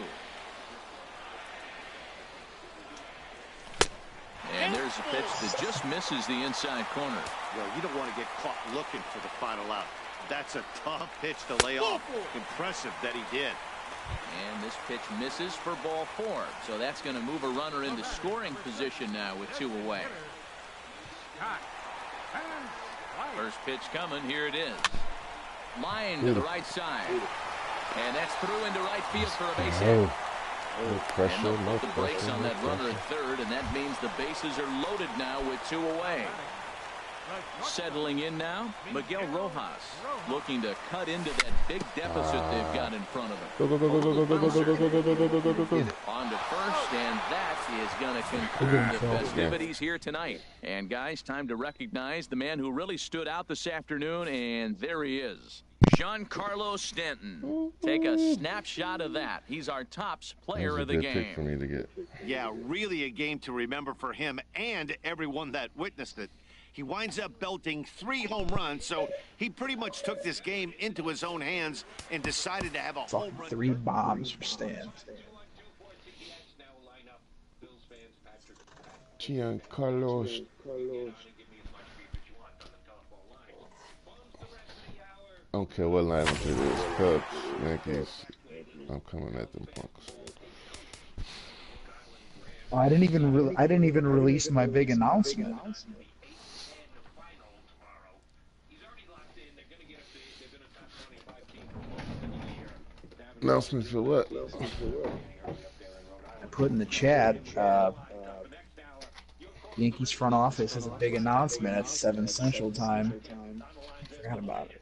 And there's a pitch that just misses the inside corner. Well, you don't want to get caught looking for the final out. That's a tough pitch to lay off. Impressive that he did. And this pitch misses for ball 4. So that's going to move a runner into scoring position now with 2 away. First pitch coming. Here it is. Line to the right side. And that's through into right field for a base hit. No pressure, and they'll no put the brakes pressure, on no that runner pressure. at third, and that means the bases are loaded now with 2 away. Settling in now, Miguel Rojas looking to cut into that big deficit they've got in front of them. Go, go, go, go, go, go, go, go, go, go, go, go, go, go, go, go. On to first, and that is going to conclude the festivities here tonight. And guys, time to recognize the man who really stood out this afternoon, and there he is. Giancarlo Stanton. Take a snapshot of that. He's our tops player of the game. Pick for me to get. Yeah, really a game to remember for him and everyone that witnessed it. He winds up belting 3 home runs, so he pretty much took this game into his own hands and decided to have a home run. 3 bombs for Stan. Giancarlo. I don't care what lineup it is. Cubs, Yankees. I'm coming at them punks. Oh, I didn't even release my big announcement. Announcement for what? I put in the chat, Yankees front office has a big announcement at 7 Central Time. I forgot about it.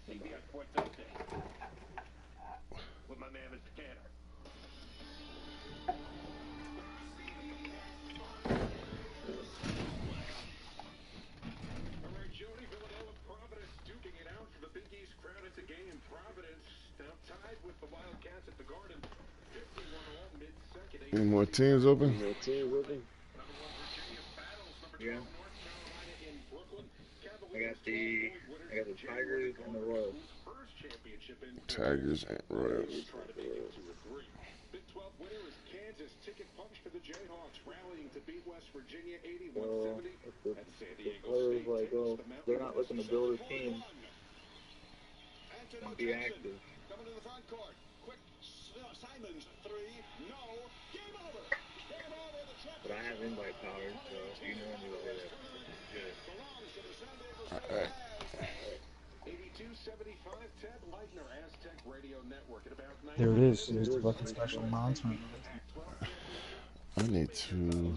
Any more teams open? Yeah. I got the Tigers and the Royals. Tigers and Royals. Big 12 winner is Kansas. Ticket punch for the Jayhawks, rallying to beat West Virginia 81-70. And San Diego State like, oh, they're not looking to build a team and be active. Coming to the front court. Quick, Simons, 3, no, game over. Game over, the trap. But I have invite power, so you know anyway that good. Alright. 82-75, Ted Leitner, Aztec Radio Network at about 9. There it is. There's the fucking special announcement. I need to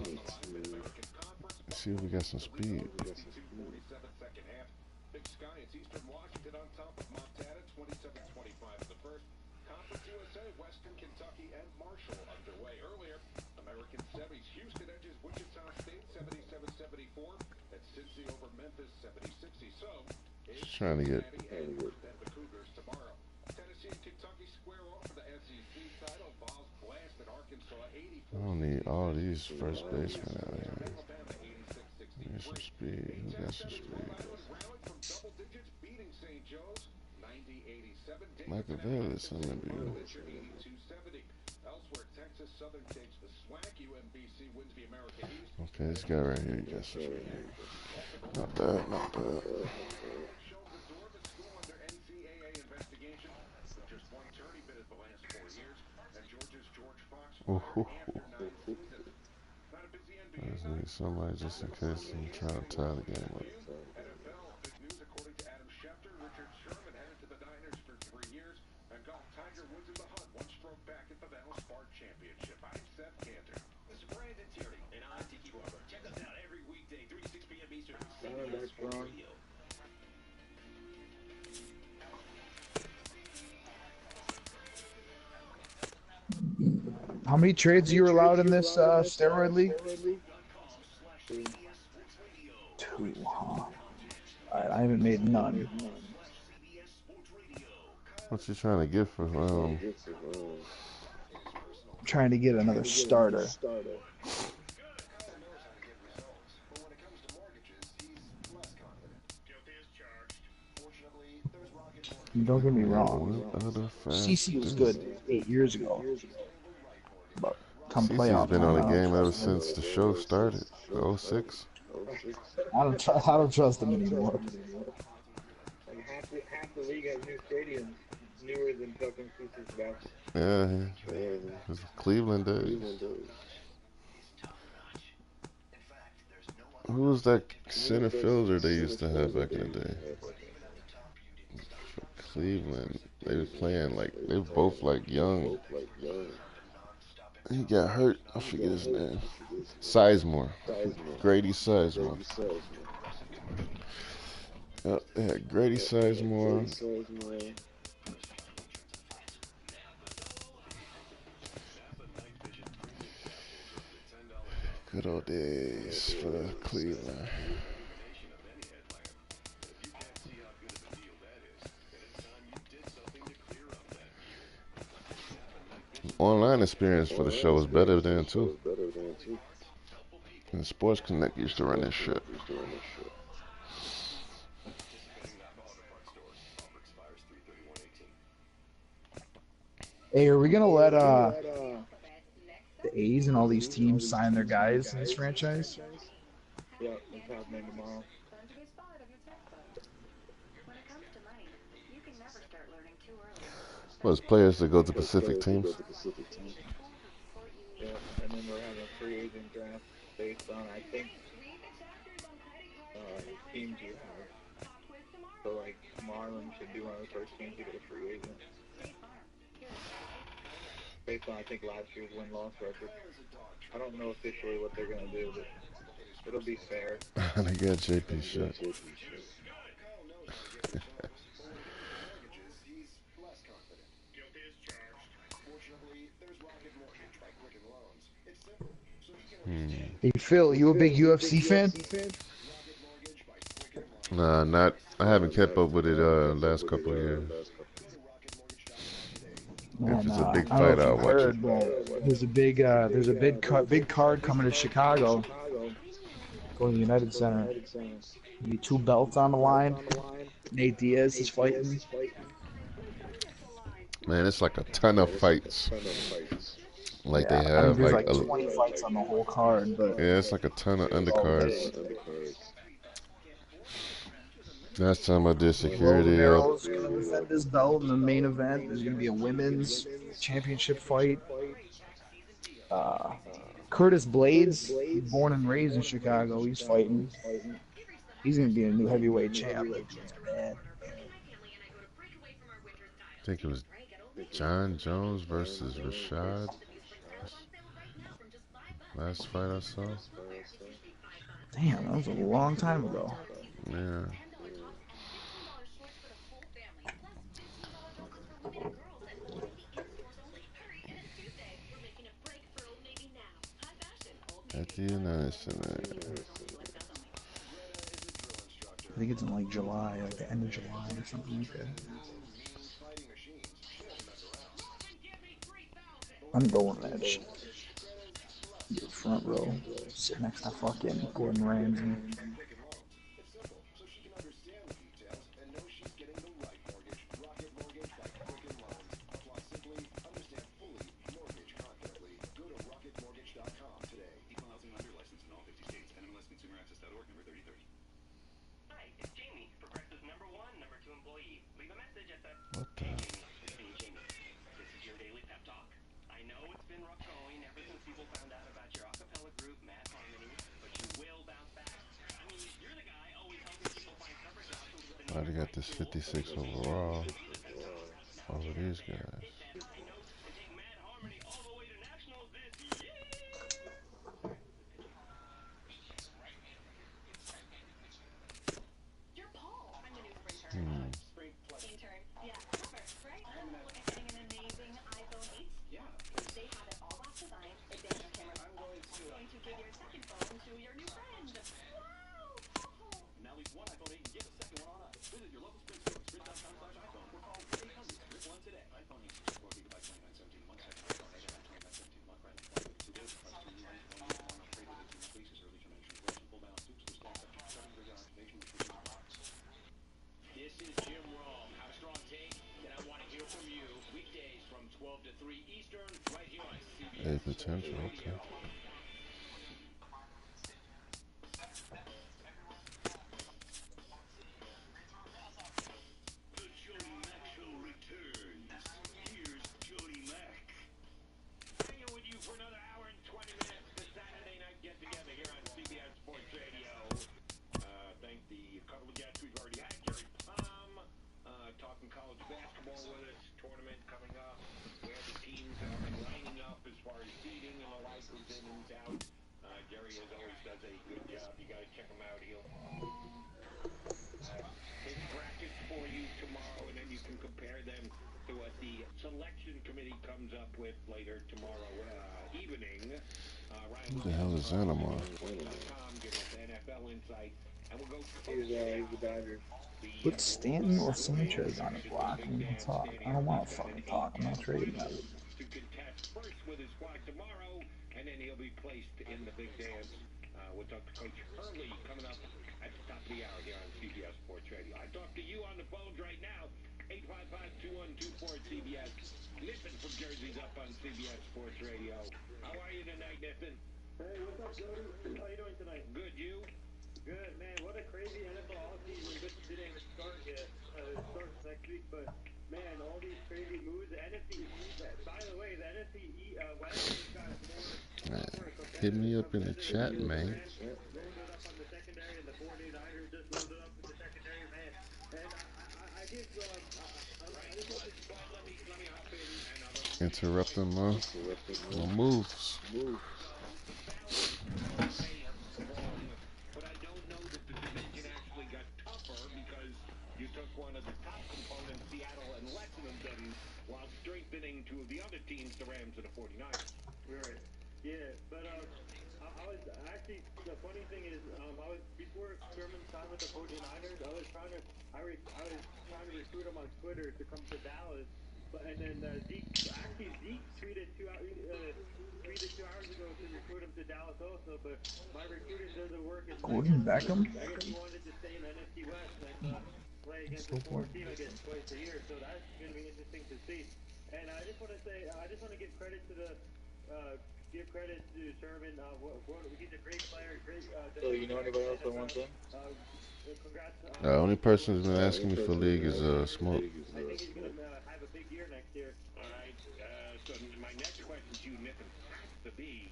see if we got some speed. Big Sky, it's Eastern Washington on top of Montana, 27-25 in the first. Conference USA, Western Kentucky, and Marshall underway earlier. American semis, Houston edges Wichita State, 77-74, and Cincy over Memphis, 70-60. So, Just trying to get. and the Cougars tomorrow. Tennessee and Kentucky square off for the SEC title. Vols blasted Arkansas 84. I don't need all these first basemen out here. Need some speed. Who got some speed? Michael Bell is something beautiful. Okay, this guy right here, he got some speed. Not bad, not bad. Ooh. I just need somebody just in case I'm trying to tie the game up. How many trades are you allowed in this steroid league? 2, huh? Alright, I haven't made none. What you trying to get for I'm trying to get another starter. Don't get me wrong. CC was good 8 years ago. But come CC's playoff been time, on I the don't game ever trust him. since the show started. 06. I don't trust him anymore. Like half the league has new stadiums, newer than fucking CC's basketball. Yeah, it's Cleveland days. Who was that center fielder they used to have back in the day? For Cleveland, they were playing like they were both like young. He got hurt. I forget his name. Sizemore. Grady Sizemore. Yep, they had Grady Sizemore. Good old days for Cleveland. Online experience for the show was better than too. And Sports Connect used to run this shit. Hey, are we gonna let the A's and all these teams sign their guys in this franchise? Yeah, it's happening tomorrow. Well, it's players that go to Pacific teams. Yeah, and then we're having a free agent draft based on, I think, teams you have. So, like, Marlins should be one of the first teams to get a free agent. Based on, I think, last year's win-loss record. I don't know officially what they're going to do, but it'll be fair. They got JP shit. Hey Phil, you a big UFC fan? Nah, not. I haven't kept up with it last couple of years. If it's a big fight, I'll watch it. There's a big card coming to Chicago. Going to the United Center. Maybe 2 belts on the line. Nate Diaz is fighting. Man, it's like a ton of fights. Like Yeah, they have there's like 20 fights on the whole card, but yeah, it's like a ton of undercards. Last time I did security, Romero's going to defend his belt in the main event. There's going to be a women's championship fight. Curtis Blades, born and raised in Chicago, he's fighting. He's going to be a new heavyweight champ. Man. I think it was John Jones versus Rashad. Last fight I saw. Damn, that was a long time ago. Yeah. At the United Center. I think it's in like July, like the end of July or something like that. I'm going that shit. Front row, sit next to fucking Gordon Ramsay. What the? I got this 56 overall over these guys. Now leave one iPhone 8 and get a second one on us. Visit your local Sprint store, sprint.com/iPhone, or call 800-SPRINT1 today. iPhone needs 4 gigabytes, 29.17 a month. Second iPhone 8 at 29.17 a month. Brand new phone. Today, price for new items, 1 year, 1 month trade with leases, early termination, and full balance suits for staff up to 7 activation restrictions. This is Jim Rome. Have a strong take, and I want to hear from you. Weekdays from 12 to 3 Eastern, right here on CBS potential. Okay. For another hour and 20 minutes, the Saturday night get-together here on CBS Sports Radio. Thank the couple of guests we've already had. Gary Palm, talking college basketball with us. Tournament coming up, where the teams are lining up as far as seeding and the like, who's in, who's out. Gary, as always, does a good job. You got to check him out. He'll his brackets for you tomorrow, and then you can compare them to what the selection committee comes up with later tomorrow evening. Who the hell is Anamar? Give us NFL insight, and we'll go. He's the Dodgers. Put Stanton or Sanchez on his block and we'll talk. I don't want to fucking talk. I'm not trading that. To contest first with his squad tomorrow, and then he'll be placed in the big dance. We'll talk to Coach Hurley coming up at the top of the hour here on CBS Sports Radio. I talk to you on the phones right now. 855-2124-CBS. Nippon from Jersey's up on CBS Sports Radio. How are you tonight, Nippon? Hey, what's up, Jody? How are you doing tonight? Good, you? Good, man. What a crazy NFL offseason. Good didn't even start yet. It starts next week, but man, all these crazy moves. The NFC East, by the way, the NFC West has got more. Hit me up in the chat, man. Loaded up on the secondary, and the 49ers just loaded up in the secondary, man. And I just Interrupt them, no moves. But I don't know that the division actually got tougher because you took one of the top components, Seattle, and lessened them while strengthening two of the other teams, the Rams and the 49ers. Right. Yeah, but I was actually, the funny thing is, before Sherman signed with the 49ers, I was trying to recruit him on Twitter to come to Dallas. And then Zeke tweeted 2 hours ago to recruit him to Dallas also, but my recruiting doesn't work. Gordon Beckham? I guess he wanted to stay in the NFC West and play against the former team, I guess, twice a year, so that's going to be interesting to see. And I just want to say, give credit to Sherman. He's a great player, great. So you know anybody else that wants him? Congrats. The only person who's been asking me for league is Smoke. I think he's going to have a big year next year. All right. So my next question to you, Nippon, has to be,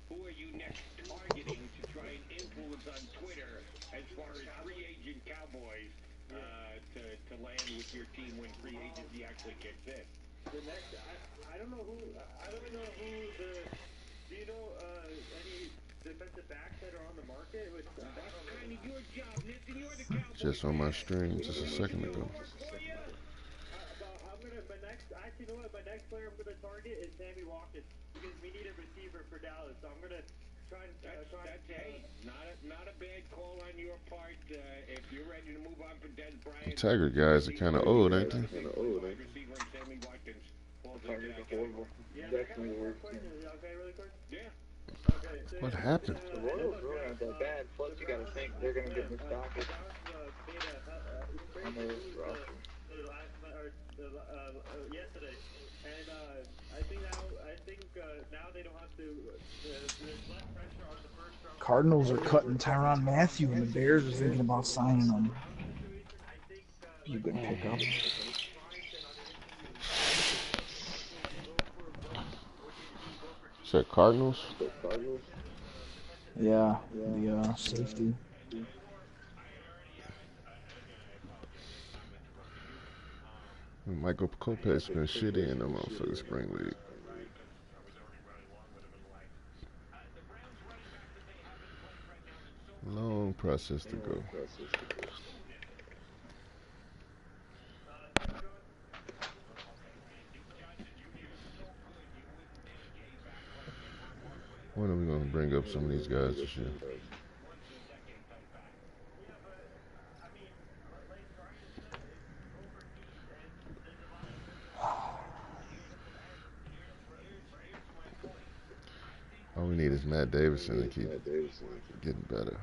who are you next targeting to try and influence on Twitter as far as free agent Cowboys to land with your team when free agency actually kicks in? The next, I don't know who. I don't know who the. Do you know any defensive backs that are on the market? That's kind of your job, Nippon. You're the Cowboys. Just on my stream just a second ago. You know what? My next player I'm going to target is Sammy Watkins because we need a receiver for Dallas. So I'm going to try and. Not a bad call on your part. If you're ready to move on for Des Bryant. Tiger guys are kind of old, ain't they? Receiver and Sammy Watkins. Horrible. Definitely the worst team. Okay, really quick. Yeah. Okay. What happened? The Royals really aren't that bad. Plus, you got to think they're going to get Mustafa on their roster. Yesterday, and I think now they don't have to. There's less pressure on the first round. Cardinals are cutting Tyrann Mathieu, and the Bears are thinking about signing him. Be a good pickup. Is that Cardinals? Yeah, the safety. Michael Kopech's been shitty in the motherfucking spring league. Long process to go. When are we gonna gonna bring up some of these guys this year. All we need is Matt Davidson to keep getting better.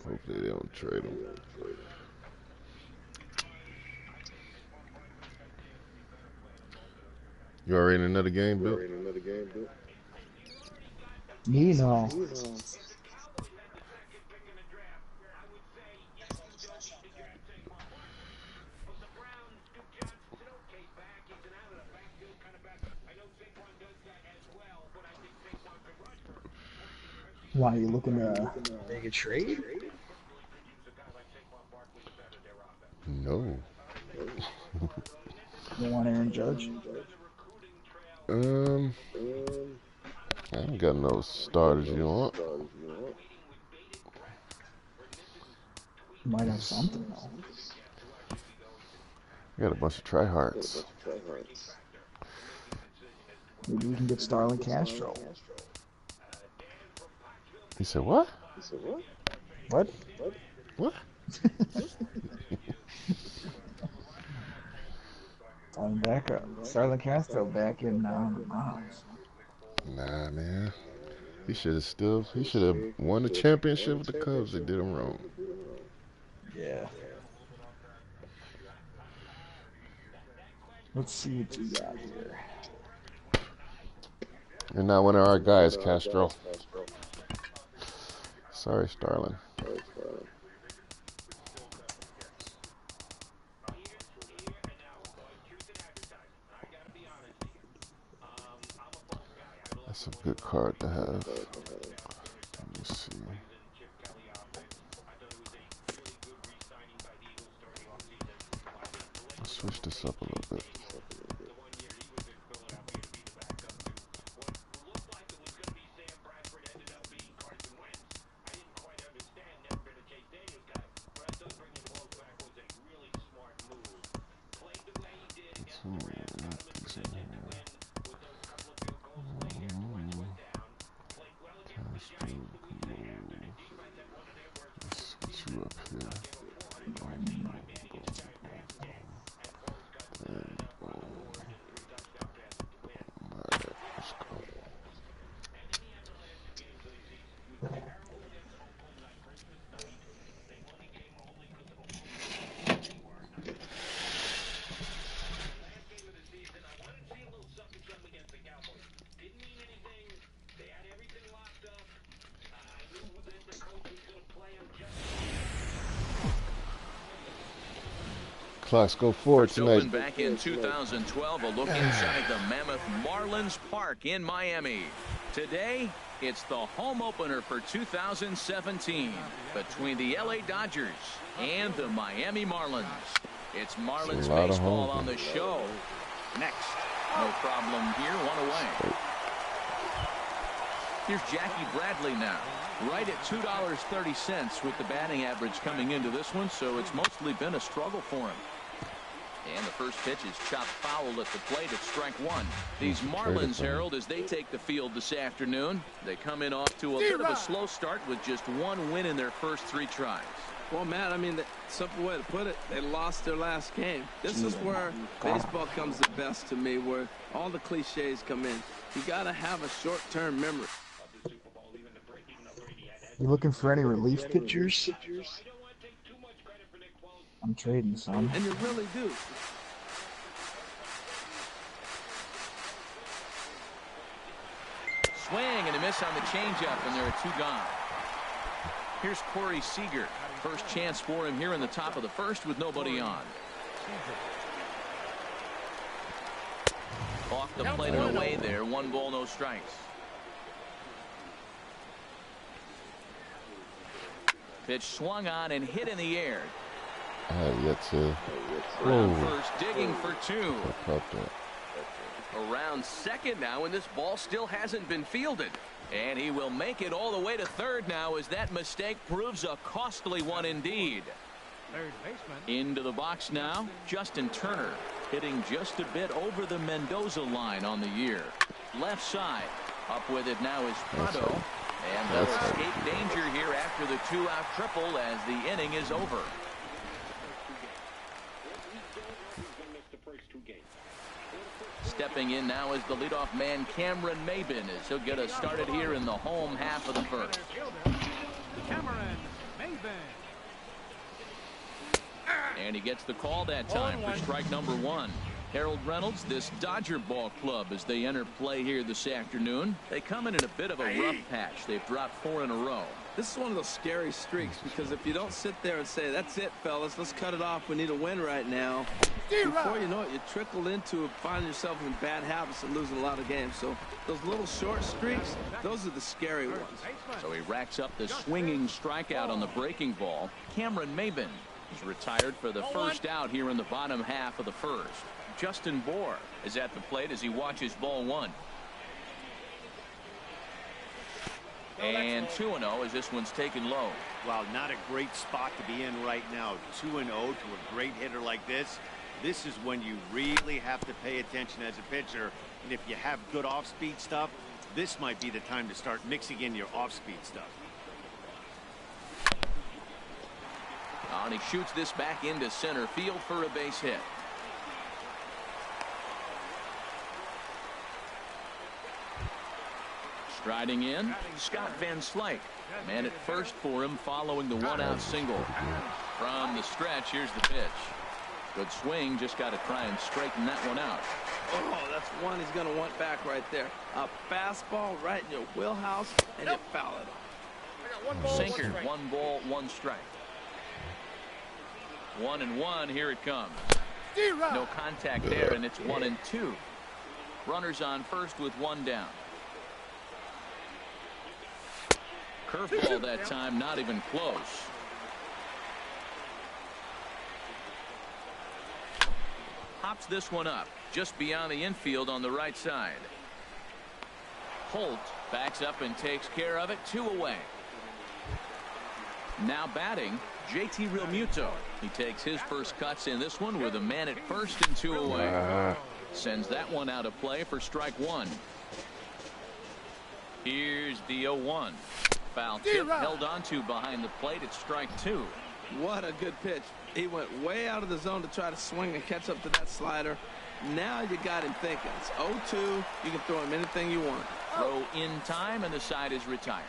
Hopefully they don't trade him. You already in another game, Bill? Me, no. Why, you looking to make a trade? No. You want Aaron Judge? I ain't got no starters you want. You might have something, though. You got a bunch of tryhards. Maybe we can get Starlin Castro. He said what? What? What? Starlin Castro back in the Marlins. Nah, man. He should have won the championship with the Cubs. They did him wrong. Yeah. Let's see what you got here. You're not one of our guys, Castro. Sorry, Starlin. That's a good card to have. Let me see. Let's switch this up a little bit. Clocks go forward tonight. Opened back in 2012, a look inside the Mammoth Marlins Park in Miami. Today, it's the home opener for 2017 between the LA Dodgers and the Miami Marlins. It's Marlins baseball on the show. Next, no problem here, one away. Here's Jackie Bradley now, right at $2.30 with the batting average coming into this one, so it's mostly been a struggle for him. And the first pitch is chopped foul at the plate at strike one. These Marlins, Harold, as they take the field this afternoon, they come in off to a bit of a slow start with just one win in their first 3 tries. Well, Matt, I mean, the simple way to put it, they lost their last game. This is where baseball comes the best to me, where all the cliches come in. You got to have a short-term memory. You looking for any relief pitchers? I'm trading some. And you really do. Swing and a miss on the changeup, and there are 2 gone. Here's Corey Seager. First chance for him here in the top of the first with nobody on. Off the plate and away there. 1 ball, no strikes. Pitch swung on and hit in the air. I have yet to. Around first, digging for 2. I caught that. Around second now, and this ball still hasn't been fielded. And he will make it all the way to third now, as that mistake proves a costly one indeed. Third baseman. Into the box now, Justin Turner, hitting just a bit over the Mendoza line on the year. Left side, up with it now is Prado, and they'll escape danger here after the 2-out triple as the inning is over. Stepping in now is the leadoff man Cameron Maben as he'll get us started here in the home half of the first. Cameron Maben. And he gets the call that time for strike number 1. Harold Reynolds, this Dodger ball club, as they enter play here this afternoon. They come in a bit of a rough patch. They've dropped 4 in a row. This is one of those scary streaks because if you don't sit there and say, that's it, fellas, let's cut it off, we need a win right now, before you know it, you trickle into finding yourself in bad habits and losing a lot of games. So those little short streaks, those are the scary ones. So he racks up the swinging strikeout on the breaking ball. Cameron Maben is retired for the first out here in the bottom half of the first. Justin Bohr is at the plate as he watches ball 1. And 2-0 as this one's taken low. Wow, not a great spot to be in right now. 2-0 to a great hitter like this. This is when you really have to pay attention as a pitcher. And if you have good off-speed stuff, this might be the time to start mixing in your off-speed stuff. And he shoots this back into center field for a base hit. Striding in, Scott Van Slyke. Man at first for him following the 1-out single. From the stretch, here's the pitch. Good swing, just got to try and straighten that one out. Oh, that's one he's going to want back right there. A fastball right in your wheelhouse, and you foul it. Sinker, 1 ball, 1 strike. 1-1, here it comes. No contact there, and it's 1-2. Runners on first with 1 down. Curveball that time, not even close. Hops this one up just beyond the infield on the right side. Holt backs up and takes care of it. 2 away. Now batting, JT Realmuto. He takes his first cuts in this one with a man at first and 2 away. Sends that one out of play for strike 1. Here's the 0-1. Foul tip held onto behind the plate at strike 2. What a good pitch. He went way out of the zone to try to swing and catch up to that slider. Now you got him thinking. It's 0-2. You can throw him anything you want. Throw in time, and the side is retired.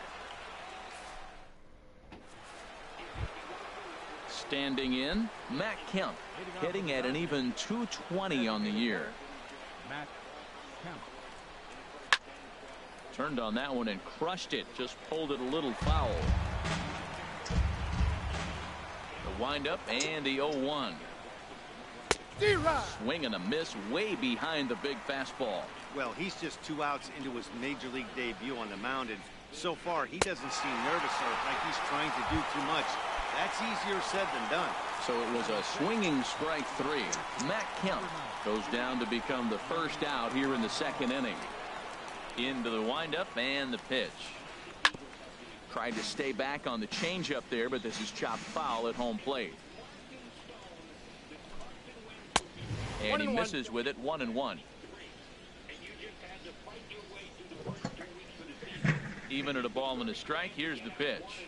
Standing in, Matt Kemp, hitting at an even .220 on the year. Matt Kemp. Turned on that one and crushed it. Just pulled it a little foul. The windup and the 0-1. Swing and a miss way behind the big fastball. Well, he's just 2 outs into his major league debut on the mound, and so far he doesn't seem nervous or like he's trying to do too much. That's easier said than done. So it was a swinging strike 3. Matt Kemp goes down to become the first out here in the 2nd inning. Into the windup and the pitch. Tried to stay back on the changeup there, but this is chopped foul at home plate. And he misses with it. 1-1. Even at a ball and a strike. Here's the pitch.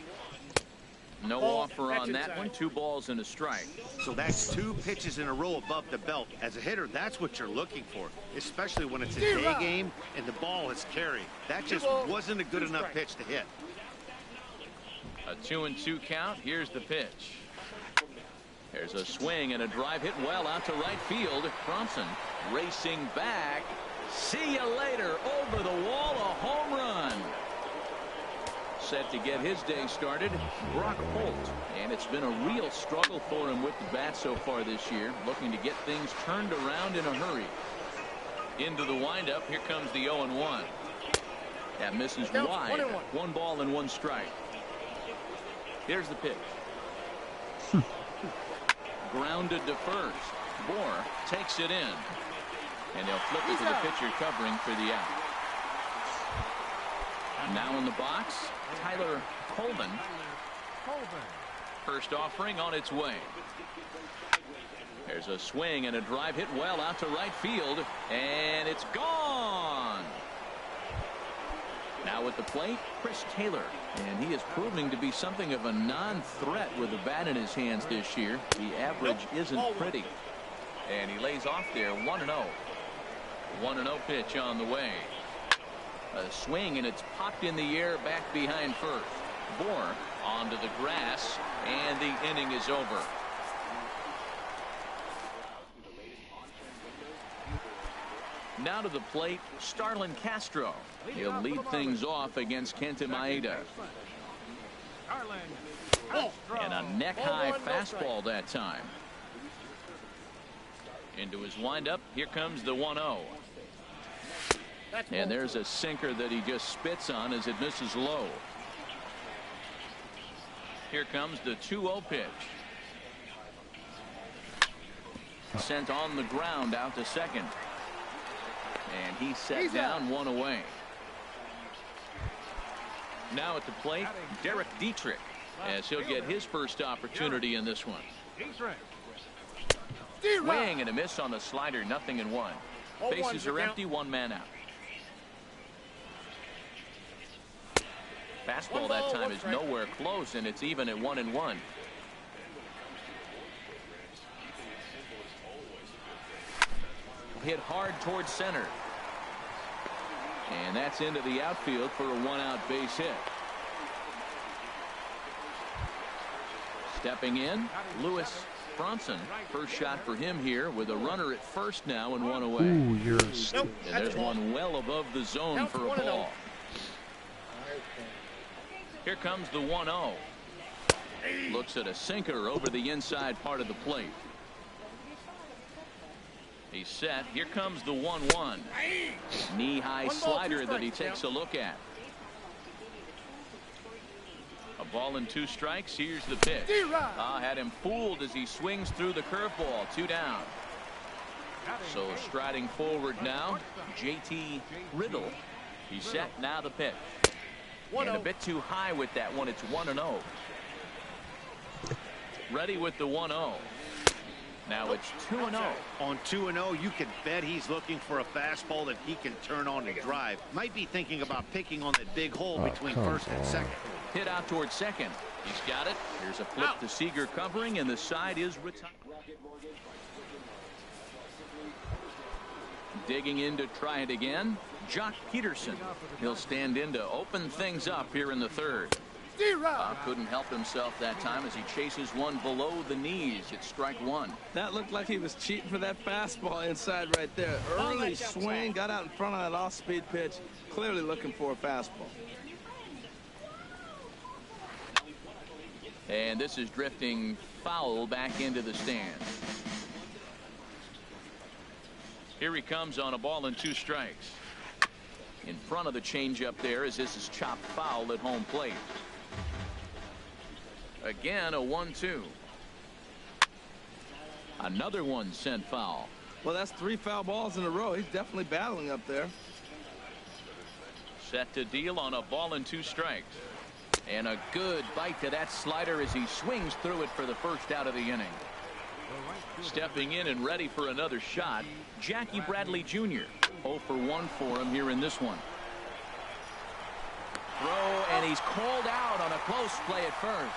No offer on that one. 2 balls and a strike. So that's 2 pitches in a row above the belt. As a hitter, that's what you're looking for, especially when it's a day game and the ball is carrying. That just wasn't a good enough pitch to hit. A 2-2 count. Here's the pitch. There's a swing and a drive hit well out to right field. Thompson racing back. See you later. Over the wall, a home run. Set to get his day started, Brock Holt. And it's been a real struggle for him with the bat so far this year. Looking to get things turned around in a hurry. Into the windup. Here comes the 0-1. That misses wide. 1 ball and 1 strike. Here's the pitch. Grounded to first. Bohr takes it in. And they'll flip it to the pitcher covering for the out. Now in the box, Tyler Colvin. First offering on its way. There's a swing and a drive hit well out to right field, and it's gone. Now at the plate, Chris Taylor, and he is proving to be something of a non-threat with the bat in his hands this year. The average isn't pretty, and he lays off there 1-0. 1-0 pitch on the way. A swing, and it's popped in the air back behind first. Bohr onto the grass, and the inning is over. Now to the plate, Starlin Castro. He'll lead things off against Kenta Maeda. And a neck-high fastball that time. Into his windup, here comes the 1-0. And there's a sinker that he just spits on as it misses low. Here comes the 2-0 pitch. Sent on the ground out to second. And he set down one away. Now at the plate, Derek Dietrich, as he'll get his first opportunity in this one. Swing and a miss on the slider, 0-1. Bases are empty, one man out. Fastball that time is nowhere close, and it's even at 1-1. Hit hard towards center. And that's into the outfield for a one-out base hit. Stepping in, Lewis Bronson. First shot for him here with a runner at first now and one away. Ooh, you're stupid. And there's one well above the zone for a ball. Here comes the 1-0. Looks at a sinker over the inside part of the plate. He's set. Here comes the 1-1. Knee-high slider that he takes a look at. A ball and 2 strikes. Here's the pitch. Had him fooled as he swings through the curveball. 2 down. So striding forward now, JT Riddle. He's set. Now the pitch. And a bit too high with that one. It's 1-0. Ready with the 1-0. Now it's 2-0. On 2-0, you can bet he's looking for a fastball that he can turn on and drive. Might be thinking about picking on that big hole between first and second. Hit out towards second. He's got it. Here's a flip to Seager covering, and the side is retired. Digging in to try it again, Jock Peterson. He'll stand in to open things up here in the third. Couldn't help himself that time as he chases one below the knees. It's strike 1. That looked like he was cheating for that fastball inside right there. Early swing, got out in front of that off-speed pitch. Clearly looking for a fastball. And this is drifting foul back into the stands. Here he comes on a ball and 2 strikes. In front of the changeup there as this is chopped foul at home plate. Again, a 1-2. Another one sent foul. Well, that's 3 foul balls in a row. He's definitely battling up there. Set to deal on a ball and 2 strikes. And a good bite to that slider as he swings through it for the first out of the inning. Stepping in and ready for another shot, Jackie Bradley Jr. 0 for 1 for him here in this one. Throw, and he's called out on a close play at first.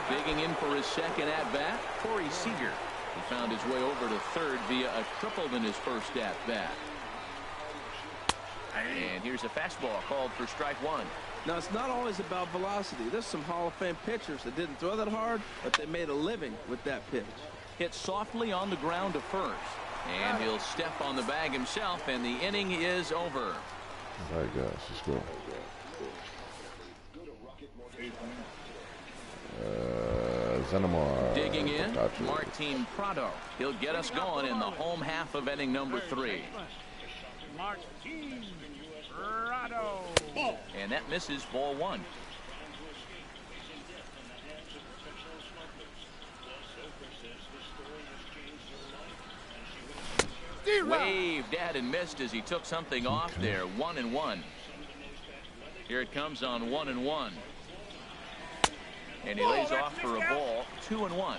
Digging in for his second at-bat, Corey Seager. He found his way over to third via a triple in his first at-bat. And here's a fastball called for strike 1. Now, it's not always about velocity. There's some Hall of Fame pitchers that didn't throw that hard, but they made a living with that pitch. Hit softly on the ground to first. And he'll step on the bag himself, and the inning is over. All right, guys, let's go. Zenimar. Digging in, Martin Prado. He'll get us going in the home half of inning number 3. Martin Prado. And that misses ball 1. Waved at and missed as he took something off there. 1-1. Here it comes on 1-1. And he lays off for a ball, 2-1.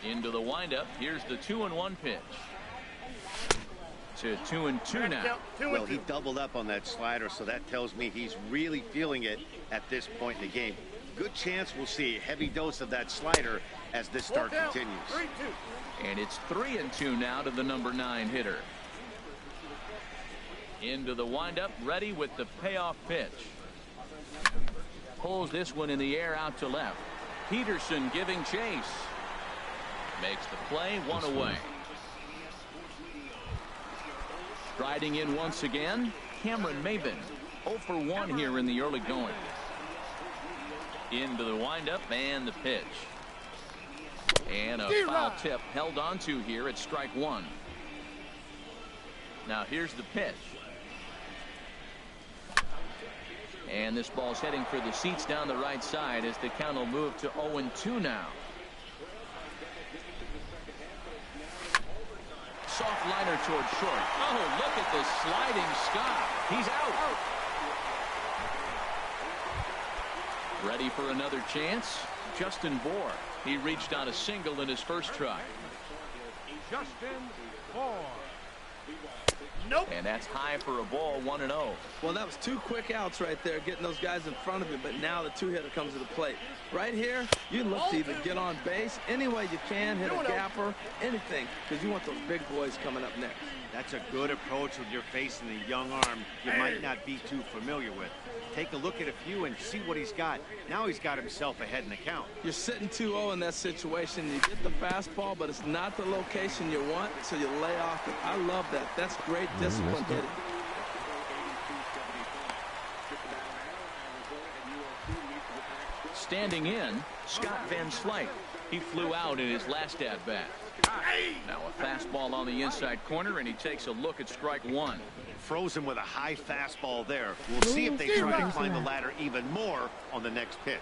Into the windup. Here's the 2-1 pitch. To 2-2 now. Well, he doubled up on that slider, so that tells me he's really feeling it at this point in the game. Good chance we'll see a heavy dose of that slider as this start continues. And it's 3-2 now to the number 9 hitter. Into the windup, ready with the payoff pitch. Pulls this one in the air out to left. Peterson giving chase. Makes the play, 1 away. Striding in once again, Cameron Maven. 0 for 1 here in the early going. Into the windup and the pitch. And a foul tip held onto here at strike 1. Now here's the pitch. And this ball's heading for the seats down the right side as the count will move to 0-2 now. Soft liner toward short. Oh, look at this sliding Scott. He's out. Ready for another chance? Justin Bohr. He reached on a single in his first try. Justin Bohr. Nope. And that's high for a ball, 1-0. Well, that was 2 quick outs right there, getting those guys in front of him, but now the 2-hitter comes to the plate. Right here, you look to either get on base any way you can, hit a gapper, anything, because you want those big boys coming up next. That's a good approach with your facing a young arm you might not be too familiar with. Take a look at a few and see what he's got. Now he's got himself ahead in the count. You're sitting 2-0 in that situation. You get the fastball, but it's not the location you want, so you lay off it. I love that. That's great discipline hitting. Standing in, Scott Van Slyke. He flew out in his last at-bat. Now a fastball on the inside corner, and he takes a look at strike 1. Frozen with a high fastball there. We'll see if they try to climb the ladder even more on the next pitch.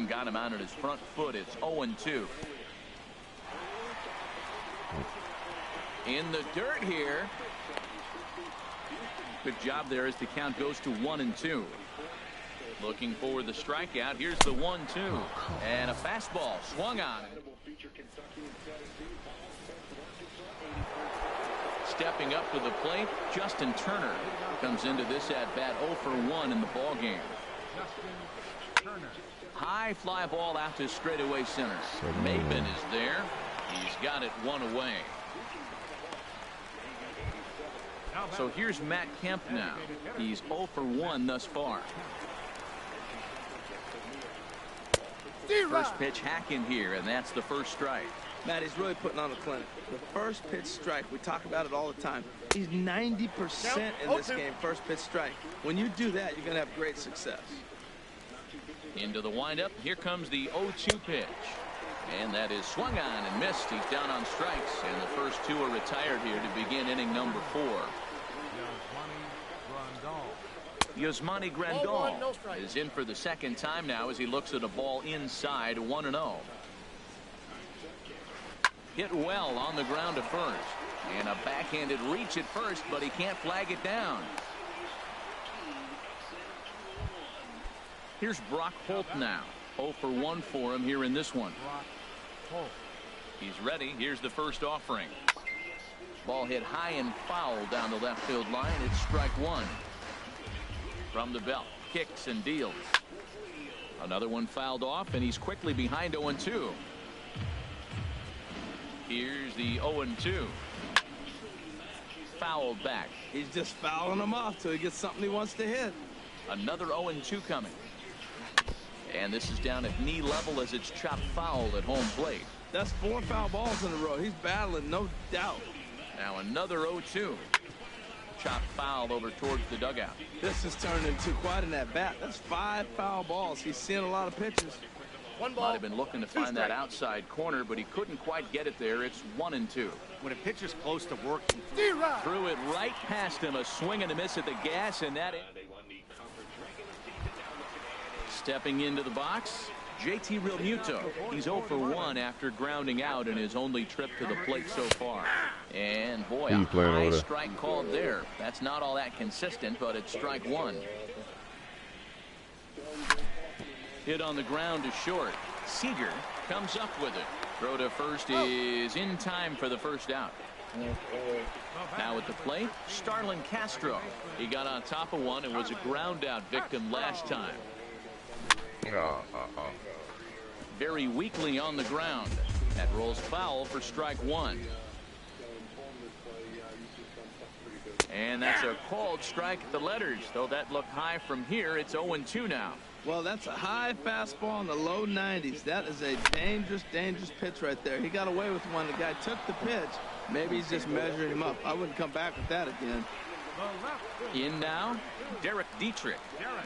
Got him out at his front foot. It's 0-2. In the dirt here. Good job there as the count goes to 1-2. Looking for the strikeout. Here's the 1-2. And a fastball swung on. Stepping up to the plate, Justin Turner comes into this at-bat 0 for 1 in the ball game. High fly ball out to straightaway center. Maven is there. He's got it 1 away. So here's Matt Kemp now. He's 0 for 1 thus far. First pitch hack in here, and that's the first strike. Matt, he's really putting on a clinic. The first pitch strike, we talk about it all the time. He's 90% in this game, first pitch strike. When you do that, you're going to have great success. Into the windup. Here comes the 0-2 pitch. And that is swung on and missed. He's down on strikes, and the first 2 are retired here to begin inning number 4. Yasmani Grandal is in for the second time now as he looks at a ball inside, 1-0. Hit well on the ground to first. And a backhanded reach at first, but he can't flag it down. Here's Brock Holt now. 0 for 1 for him here in this one. He's ready. Here's the first offering. Ball hit high and foul down the left field line. It's strike 1. From the belt, kicks and deals. Another one fouled off, and he's quickly behind 0-2. Here's the 0-2. Fouled back. He's just fouling them off till he gets something he wants to hit. Another 0-2 coming. And this is down at knee level as it's chopped foul at home plate. That's 4 foul balls in a row. He's battling, no doubt. Now another 0-2. Chopped foul over towards the dugout. This has turned into quite an at-bat. That's 5 foul balls. He's seeing a lot of pitches. Might have been looking to find that outside corner, but he couldn't quite get it there. It's 1-2. When a pitcher's close to work, threw it right past him. A swing and a miss at the gas, and that. Stepping into the box, JT Realmuto. He's 0 for 1 after grounding out in his only trip to the plate so far. And boy, a high strike called there. That's not all that consistent, but it's strike 1. Hit on the ground to short. Seager comes up with it. Throw to first is in time for the first out. Now at the plate, Starlin Castro. He got on top of one and was a ground out victim last time. Very weakly on the ground. That rolls foul for strike one. And that's a called strike at the letters. Though that looked high from here, it's 0-2 now. Well, that's a high fastball in the low 90s. That is a dangerous, dangerous pitch right there. He got away with one. The guy took the pitch. Maybe he's just measuring him up. I wouldn't come back with that again. In now, Derek Dietrich.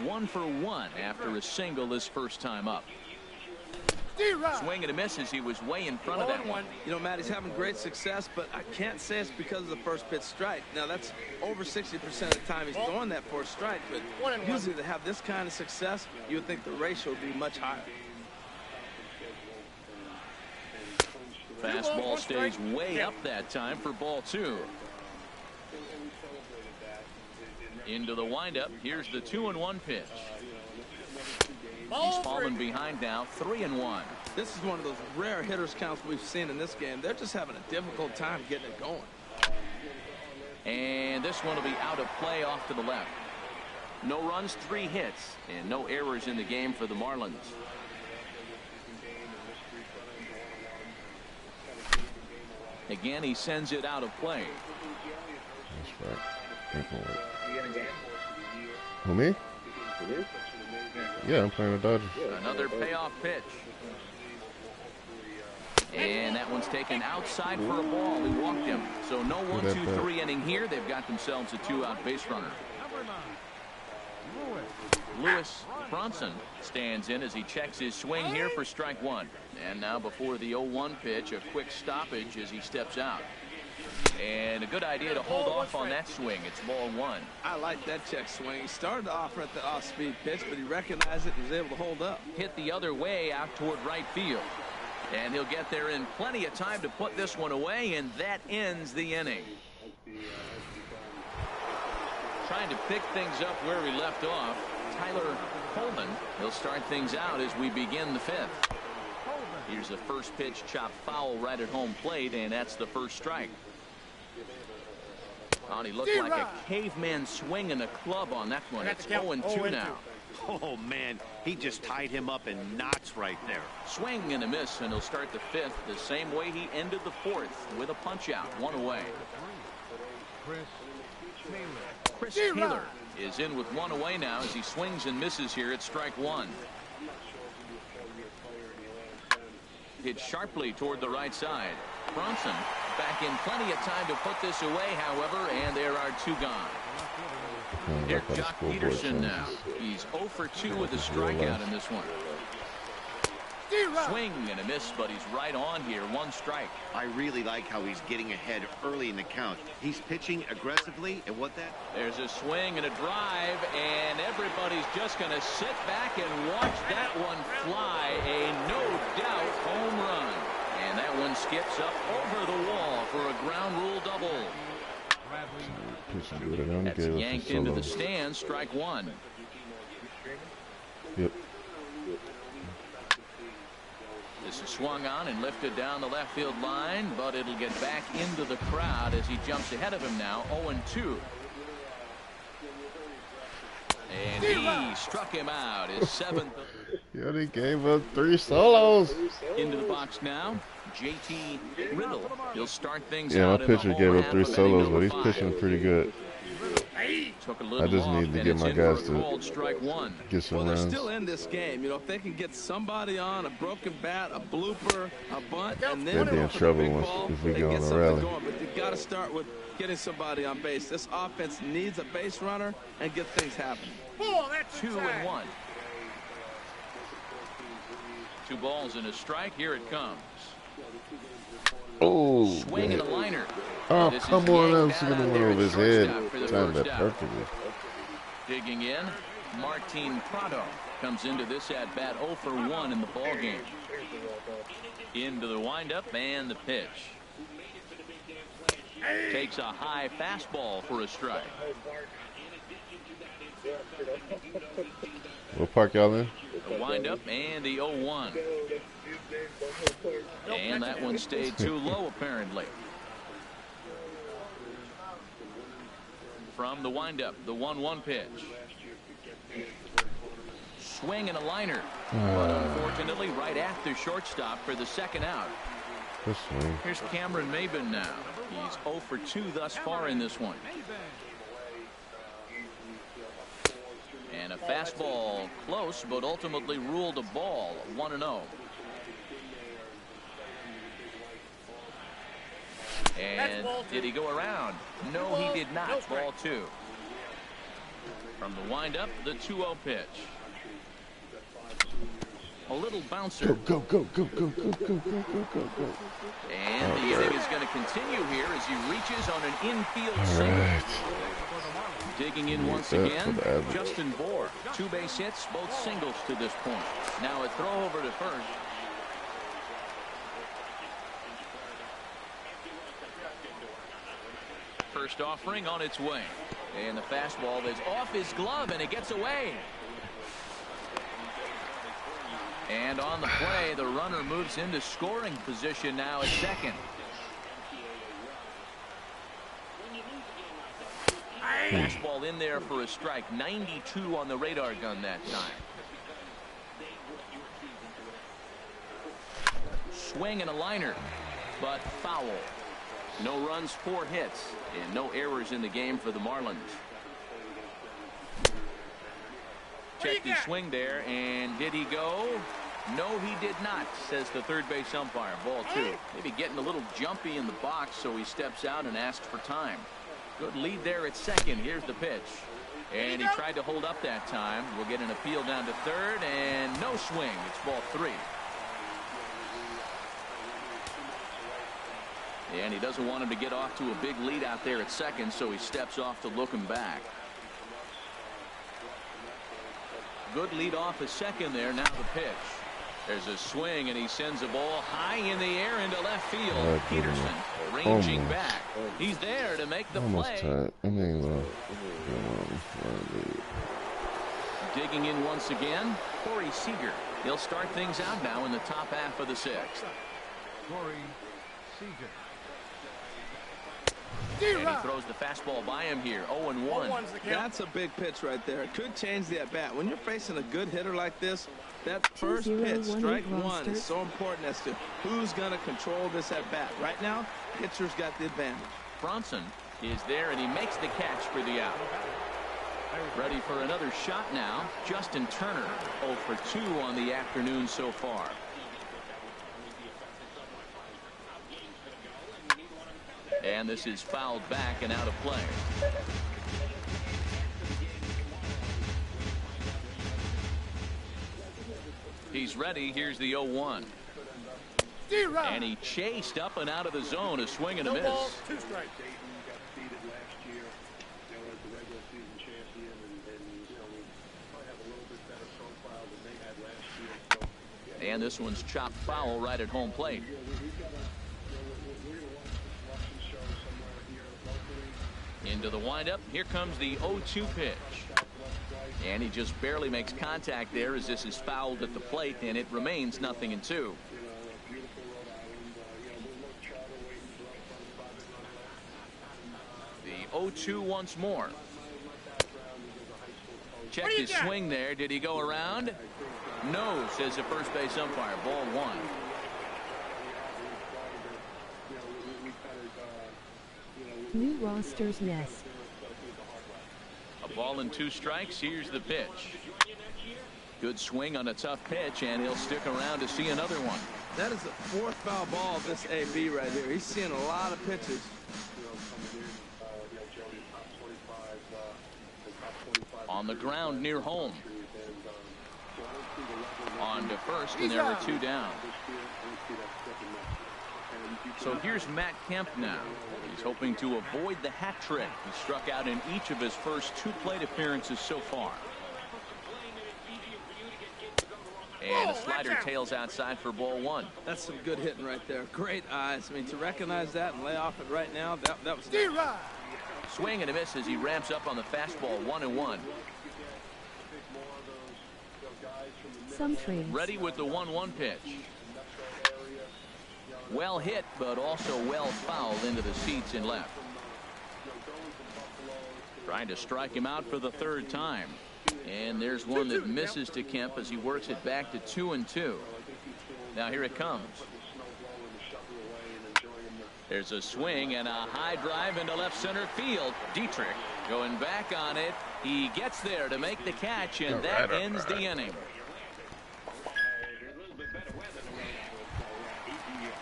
1 for 1 after a single his first time up. Swing and a miss as he was way in front of that one. You know, Matt, he's having great success, but I can't say it's because of the first pitch strike. Now, that's over 60% of the time he's throwing that for a strike, but usually to have this kind of success, you would think the ratio would be much higher. Fastball stays way up that time for ball 2. Into the windup. Here's the 2-1 pitch. He's fallen behind now, 3-1. This is one of those rare hitters counts we've seen in this game. They're just having a difficult time getting it going. And this one will be out of play off to the left. No runs, 3 hits, and no errors in the game for the Marlins. Again, he sends it out of play. That's right. Who, me? Yeah, I'm playing the Dodgers. Another payoff pitch. And that one's taken outside for a ball. He walked him. So no 1-2-3 inning here. They've got themselves a 2-out base runner. Lewis Bronson stands in as he checks his swing here for strike one. And now before the 0-1 pitch, a quick stoppage as he steps out. And a good idea to hold off on that swing. It's ball 1. I like that check swing. He started off at the off-speed pitch, but he recognized it and was able to hold up. Hit the other way out toward right field. And he'll get there in plenty of time to put this one away, and that ends the inning. Trying to pick things up where we left off, Tyler Coleman. He'll start things out as we begin the 5th. Here's the first pitch, chopped foul right at home plate, and that's the first strike. Oh, he looked like a caveman swinging a club on that one. It's 0-2 now. Oh, man, he just tied him up in knots right there. Swing and a miss, and he'll start the 5th the same way he ended the 4th with a punch out, 1 away. Chris Taylor is in with 1 away now as he swings and misses here at strike 1. Hit sharply toward the right side. Bronson back in plenty of time to put this away, however, and there are 2 gone. Here's Jock Peterson now. He's 0 for 2 with a strikeout in this one. Swing and a miss, but he's right on here. 1 strike. I really like how he's getting ahead early in the count. He's pitching aggressively, and what that? There's a swing and a drive, and everybody's just going to sit back and watch that one fly. A no-doubt home run. And that one skips up over the wall for a ground rule double. That's yanked into the stands, strike 1. Yep. This is swung on and lifted down the left field line, but it'll get back into the crowd as he jumps ahead of him now, 0-2. And he struck him out, his 7th. Yeah, they gave up 3 solos. Into the box now, JT Riddle. He'll start things Yeah, out. my pitcher gave up 3 solos, but he's pitching pretty good. I just need to get my guys to get some runs. Well, they're runs. still in this game. You know, if they can get somebody on, a broken bat, a blooper, a bunt, and then They'll be in trouble if we go on a rally. But you got to start with getting somebody on base. This offense needs a base runner and get things happening. 2-1. 2 balls and a strike. Here it comes. Oh, swing and a liner. Oh, come on. I was going to win over his head. Timed that perfectly. Digging in, Martin Prado comes into this at bat 0 for 1 in the ball game. Into the windup and the pitch. Takes a high fastball for a strike. What park y'all in? The windup and the 0-1. And that one stayed too low, apparently. From the windup, the 1-1 pitch. Swing and a liner. But unfortunately, right at the shortstop for the second out. Here's Cameron Maben now. He's 0 for 2 thus far in this one. And a fastball close, but ultimately ruled a ball. 1-0. And did he go around? No, he did not. Ball 2. From the windup, the 2-0 pitch. A little bouncer. Go, go, go, go, go, go, go, go, go, go. And the inning is going to continue here as he reaches on an infield single. Digging in once again, Justin Bohr. 2 base hits, both singles to this point. Now a throw over to first. First offering on its way. And the fastball is off his glove, and it gets away. And on the play, the runner moves into scoring position now at second. Fastball in there for a strike. 92 on the radar gun that time. Swing and a liner, but foul. No runs, 4 hits, and no errors in the game for the Marlins. Check the swing there, and did he go? No, he did not, says the third base umpire. Ball 2. Maybe getting a little jumpy in the box, so he steps out and asks for time. Good lead there at second. Here's the pitch. And he tried to hold up that time. We'll get an appeal down to third, and no swing. It's ball 3. And he doesn't want him to get off to a big lead out there at second, so he steps off to look him back. Good lead off at second there. Now the pitch. There's a swing, and he sends a ball high in the air into left field. Peterson ranging back. He's there to make the play. Digging in once again, Corey Seager. He'll start things out now in the top half of the 6th. Corey Seager. And he throws the fastball by him here. 0-1. That's a big pitch right there. It could change the at-bat. When you're facing a good hitter like this, that first pitch, strike 1, is so important as to who's going to control this at-bat. Right now, pitcher's got the advantage. Bronson is there, and he makes the catch for the out. Ready for another shot now. Justin Turner, 0 for 2 on the afternoon so far. And this is fouled back and out of play. He's ready. Here's the 0-1. And he chased up and out of the zone. A swing and a miss. 2 strikes. And this one's chopped foul right at home plate. Into the windup. Here comes the 0-2 pitch. And he just barely makes contact there as this is fouled at the plate, and it remains 0-2. The 0-2 once more. Check his swing there. Did he go around? No, says the first base umpire. Ball 1. New rosters nest. A ball and 2 strikes. Here's the pitch. Good swing on a tough pitch, and he'll stick around to see another one. That is the 4th foul ball of this AB right here. He's seeing a lot of pitches. On the ground near home. On to first, and there are 2 down. So here's Matt Kemp now. He's hoping to avoid the hat trick. He struck out in each of his first 2 plate appearances so far. And a slider tails outside for ball 1. That's some good hitting right there. Great eyes. I mean, to recognize that and lay off it right now, that was Swing and a miss as he ramps up on the fastball. 1-1. Some trees. Ready with the 1-1 pitch. Well hit, but also well fouled into the seats in left. Trying to strike him out for the third time. And there's one that misses to Kemp as he works it back to 2-2. Now here it comes. There's a swing and a high drive into left center field. Dietrich going back on it. He gets there to make the catch, and that ends the inning.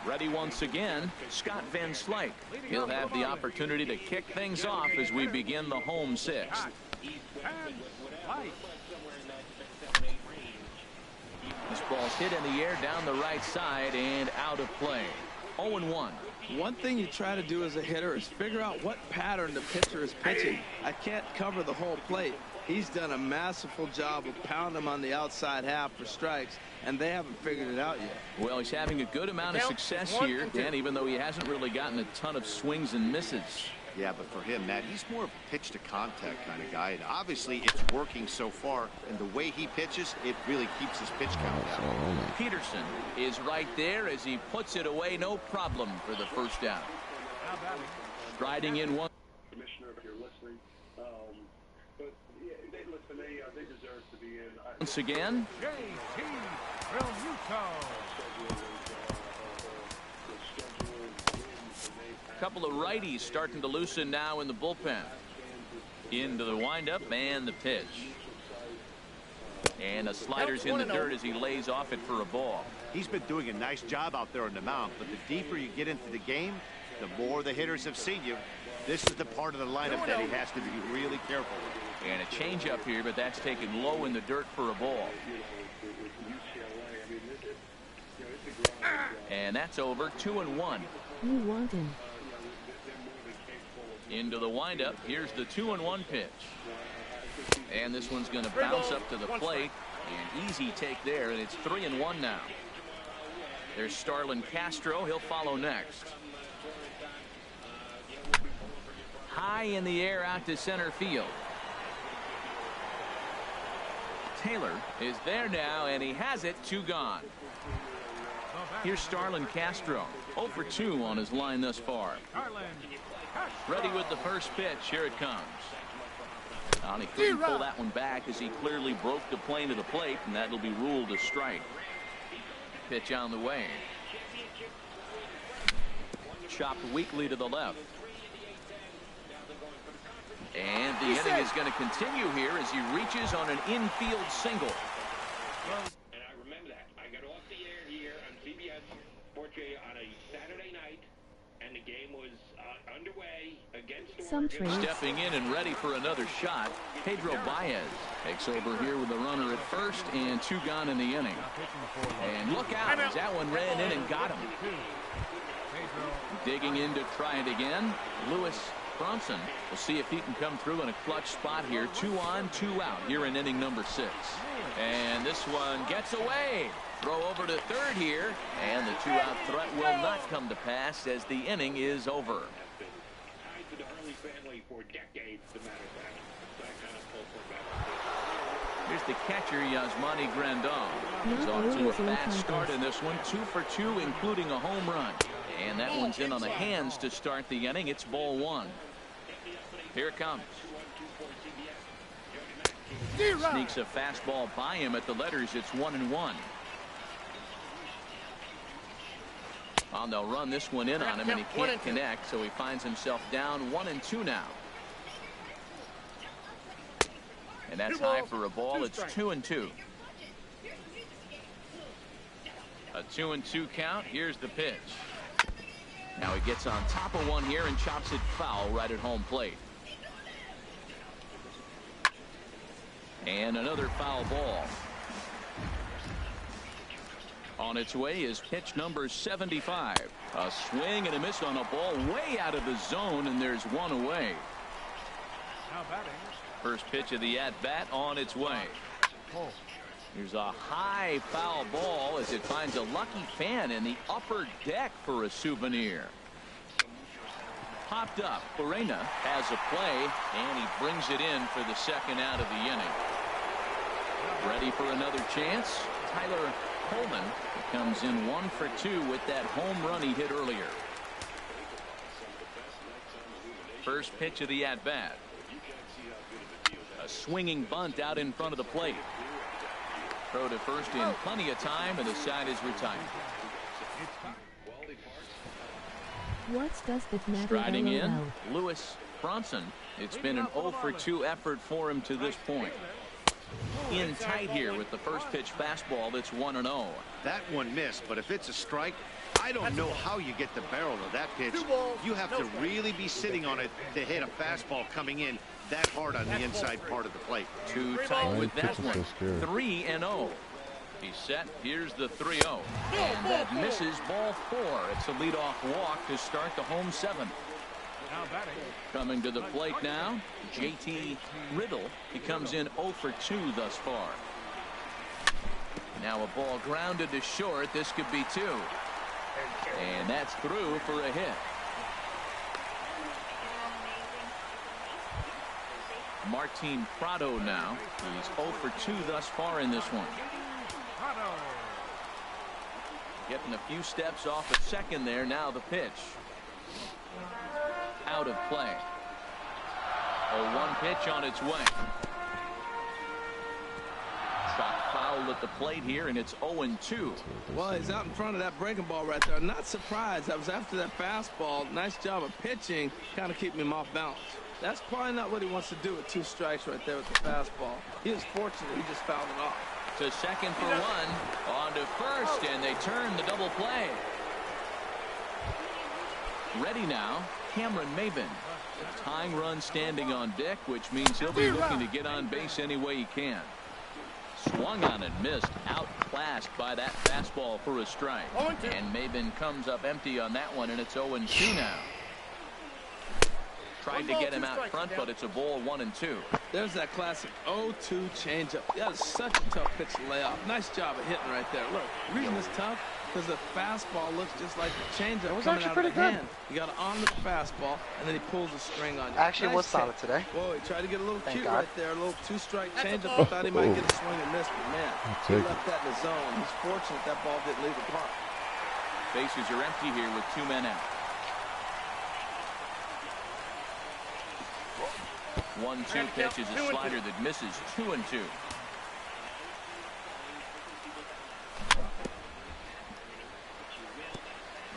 Ready once again, Scott Van Slyke. He'll have the opportunity to kick things off as we begin the home sixth. This ball's hit in the air down the right side and out of play. 0-1. One thing you try to do as a hitter is figure out what pattern the pitcher is pitching. I can't cover the whole plate. He's done a masterful job of pounding him on the outside half for strikes, and they haven't figured it out yet. Well, he's having a good amount of success here, Dan, even though he hasn't really gotten a ton of swings and misses. Yeah, but for him, Matt, he's more of a pitch to contact kind of guy, and obviously it's working so far, and the way he pitches, it really keeps his pitch count down. Peterson is right there as he puts it away, no problem for the first down. Striding in one. Commissioner, if you're listening, but yeah, they deserve to be in. Once again. JT Realmuto. A couple of righties starting to loosen now in the bullpen. Into the windup and the pitch. And the slider's in the dirt as he lays off it for a ball. He's been doing a nice job out there on the mound, but the deeper you get into the game, the more the hitters have seen you. This is the part of the lineup that he has to be really careful with. And a changeup here, but that's taken low in the dirt for a ball. And that's over. 2-1. You want him. Into the windup. Here's the 2-1 pitch. And this one's going to bounce up to the plate. An easy take there, and it's 3-1 now. There's Starlin Castro. He'll follow next. High in the air out to center field. Taylor is there now, and he has it. 2 gone. Here's Starlin Castro. 0 for 2 on his line thus far. Ready with the first pitch. Here it comes. And he couldn't pull that one back as he clearly broke the plane of the plate, and that'll be ruled a strike. Pitch on the way. Chopped weakly to the left. And the inning is going to continue here as he reaches on an infield single. And I remember that. I got off the air here on CBS Sports Radio on a Saturday night, and the game was underway against the Some trees. Stepping in and ready for another shot, Pedro Baez takes over here with a runner at first and 2 gone in the inning. And look out as that one ran in and got him. Digging in to try it again, Lewis Bronson. We'll see if he can come through in a clutch spot here. 2 on, 2 out here in inning number 6. And this one gets away. Throw over to third here, and the 2-out threat will not come to pass as the inning is over. Tied to the Hurley family for decades, as a matter of fact. So I kind of pull for that. Here's the catcher, Yasmani Grandal. He's off to a fast start in this one. 2 for 2, including a home run. And that one's in on the hands to start the inning. It's ball 1. Here it comes. Sneaks a fastball by him at the letters. It's 1-1. And they'll run this one in on him, and he can't connect, so he finds himself down 1-2 now. And that's high for a ball. It's 2-2. A 2-2 count. Here's the pitch. Now he gets on top of one here and chops it foul right at home plate. And another foul ball. On its way is pitch number 75. A swing and a miss on a ball way out of the zone, and there's one away. First pitch of the at-bat on its way. Here's a high foul ball as it finds a lucky fan in the upper deck for a souvenir. Popped up. Lorena has a play, and he brings it in for the second out of the inning. Ready for another chance? Tyler Coleman comes in 1 for 2 with that home run he hit earlier. First pitch of the at-bat. A swinging bunt out in front of the plate. Throw to first in plenty of time, and the side is retired. What does that matter? Striding in, Lewis Bronson. It's been an 0 for 2 effort for him to this point. In tight here with the first pitch fastball that's 1-0. That one missed, but if it's a strike, I don't know how you get the barrel of that pitch. You have to really be sitting on it to hit a fastball coming in that hard on the inside part of the plate. Too tight with that one. 3-0. He's set. Here's the 3-0. And that misses, ball 4. It's a leadoff walk to start the home 7th. Coming to the plate now, JT Riddle. He comes in 0 for 2 thus far. Now a ball grounded to short. This could be 2. And that's through for a hit. Martin Prado now. He's 0 for 2 thus far in this one. Getting a few steps off at second there. Now the pitch. Out of play. A 1 pitch on its way. Shot foul at the plate here, and it's 0-2. Well, he's out in front of that breaking ball right there. Not surprised. That was after that fastball. Nice job of pitching, kind of keeping him off balance. That's probably not what he wants to do with 2 strikes right there with the fastball. He was fortunate. He just fouled it off. To second for 1. On to first, and they turn the double play. Ready now, Cameron Maben. A tying run standing on deck, which means he'll be looking to get on base any way he can. Swung on and missed, outclassed by that fastball for a strike. And Maben comes up empty on that one, and it's 0-2 now. Tried to get him out front, but it's a ball 1-2. There's that classic 0-2 changeup. That is such a tough pitch to lay off. Nice job of hitting right there. Look, the reason it's tough because the fastball looks just like the changeup coming out of the hand. You got to honor the fastball, and then he pulls the string on you. Actually, nice, was solid today. Whoa, he tried to get a little Thank cute God. right there. A little 2-strike changeup. I thought he might get a swing and miss, but man, he left that in the zone. He's fortunate that ball didn't leave the park. Bases are empty here with 2 men out. 1-2 pitch is a slider that misses. 2-2.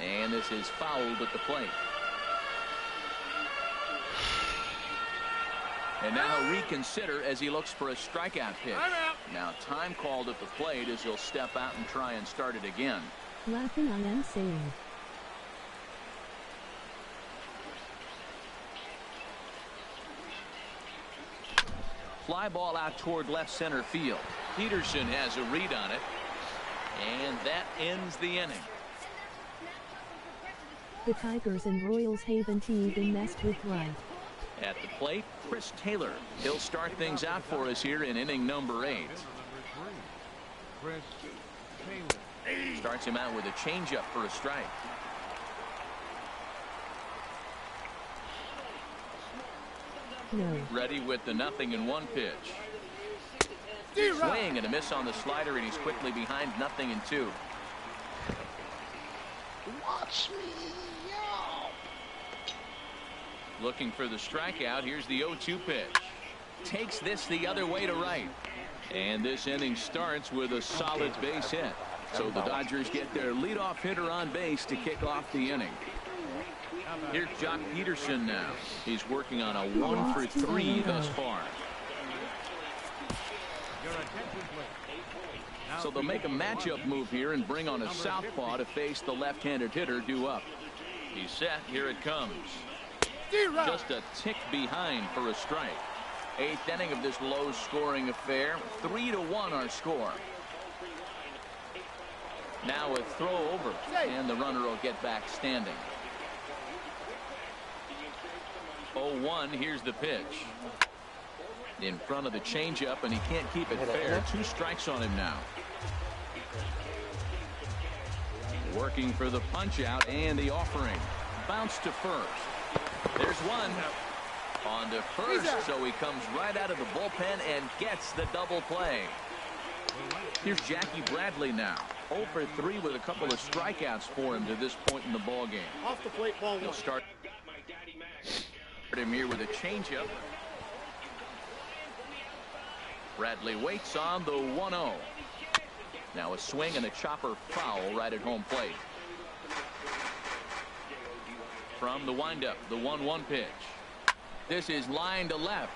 And this is fouled at the plate. And now he'll reconsider as he looks for a strikeout pitch. Now time called at the plate as he'll step out and try and start it again. Laughing on and saying. Fly ball out toward left center field. Peterson has a read on it. And that ends the inning. The Tigers and Royals haven't even messed with right. At the plate, Chris Taylor. He'll start things out for us here in inning number 8. Starts him out with a changeup for a strike. No. Ready with the 0-1 pitch. Swing and a miss on the slider, and he's quickly behind 0-2. Watch me. Looking for the strikeout. Here's the 0-2 pitch. Takes this the other way to right. And this inning starts with a solid base hit. So the Dodgers get their leadoff hitter on base to kick off the inning. Here's Jock Peterson now. He's working on a 1 for 3 thus far. So they'll make a matchup move here and bring on a southpaw to face the left-handed hitter due up. He's set. Here it comes. Just a tick behind for a strike. 8th inning of this low-scoring affair. 3-1 our score. Now a throw over, and the runner will get back standing. 0-1. Here's the pitch. In front of the changeup, and he can't keep it fair. 2 strikes on him now. Working for the punch out and the offering. Bounce to first. There's one. On to first, so he comes right out of the bullpen and gets the double play. Here's Jackie Bradley now. 0 for 3 with a couple of strikeouts for him to this point in the ball game. Off the plate, ball He'll one. start him here with a changeup. Bradley waits on the 1-0. Now a swing and a chopper foul right at home plate. From the windup, the 1-1 pitch. This is line to left.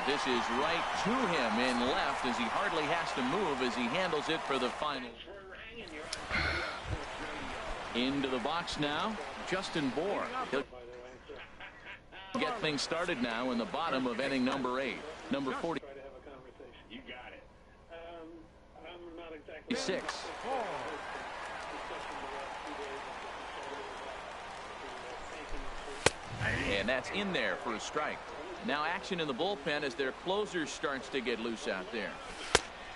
This is right to him in left as he hardly has to move as he handles it for the final. Into the box now, Justin Bohr. He'll get things started now in the bottom of inning number 8. Number 40. You got it. I'm not exactly 6. And that's in there for a strike. Now action in the bullpen as their closer starts to get loose out there.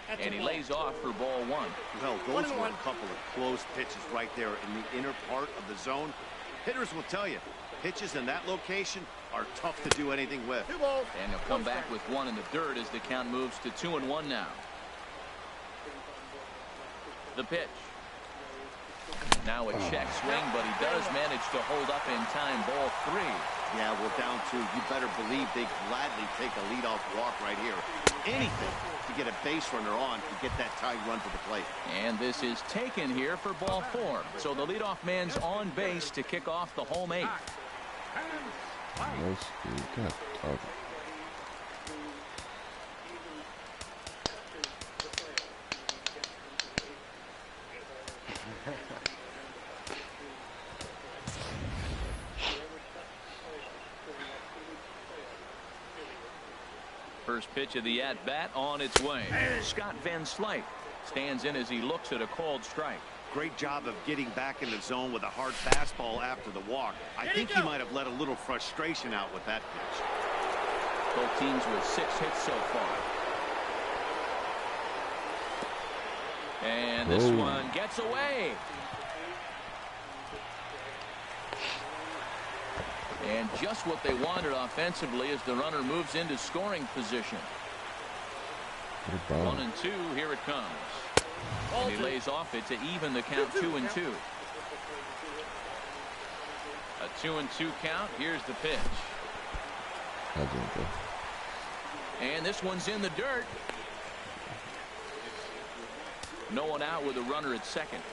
And he lays off for ball 1. Well, those were a couple of close pitches right there in the inner part of the zone. Hitters will tell you, pitches in that location are tough to do anything with. And he'll come back with 1 in the dirt as the count moves to 2-1 now. The pitch. Now a check swing, but he does manage to hold up in time. Ball 3. Yeah, well, down 2. You better believe they gladly take a leadoff walk right here. Anything to get a base runner on to get that tying run to the plate. And this is taken here for ball 4. So the leadoff man's on base to kick off the home 8. No speed. God, dog. First pitch of the at-bat on its way. Scott Van Slyke stands in as he looks at a called strike. Great job of getting back in the zone with a hard fastball after the walk. I think he might have let a little frustration out with that pitch. Both teams with 6 hits so far. And this one gets away. And just what they wanted offensively as the runner moves into scoring position. 1-2, here it comes. And he lays off it to even the count 2-2. A 2-2 count. Here's the pitch. And this one's in the dirt. No one out with a runner at second.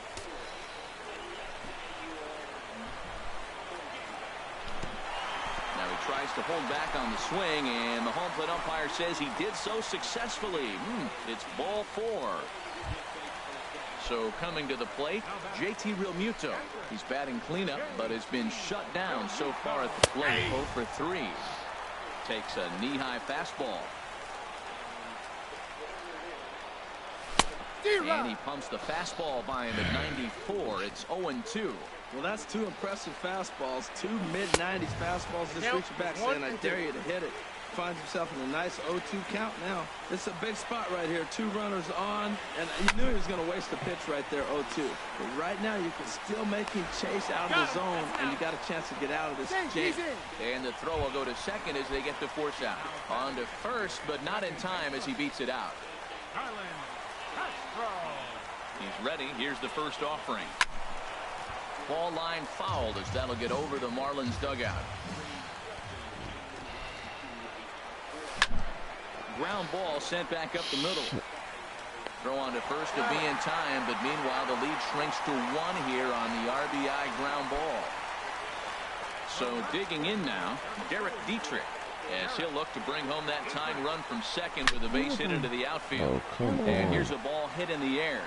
Now he tries to hold back on the swing, and the home plate umpire says he did so successfully. It's ball 4. So coming to the plate, JT Realmuto. He's batting cleanup, but has been shut down so far at the plate. 0 for 3. Takes a knee-high fastball. And he pumps the fastball by him at 94. It's 0-2. Well, that's 2 impressive fastballs. 2 mid-90s fastballs. Just reaching back saying, I dare you to hit it. Finds himself in a nice 0-2 count now. It's a big spot right here. 2 runners on, and you knew he was going to waste a pitch right there, 0-2. But right now, you can still make him chase out of the zone, and you got a chance to get out of this jam. And the throw will go to second as they get the force out. On to first, but not in time as he beats it out. He's ready. Here's the first offering. Ball line fouled as that'll get over the Marlins dugout. Ground ball sent back up the middle. Throw on to first to be in time, but meanwhile the lead shrinks to 1 here on the RBI ground ball. So digging in now, Derek Dietrich, as he'll look to bring home that tying run from second with a base hit into the outfield. And here's a ball hit in the air.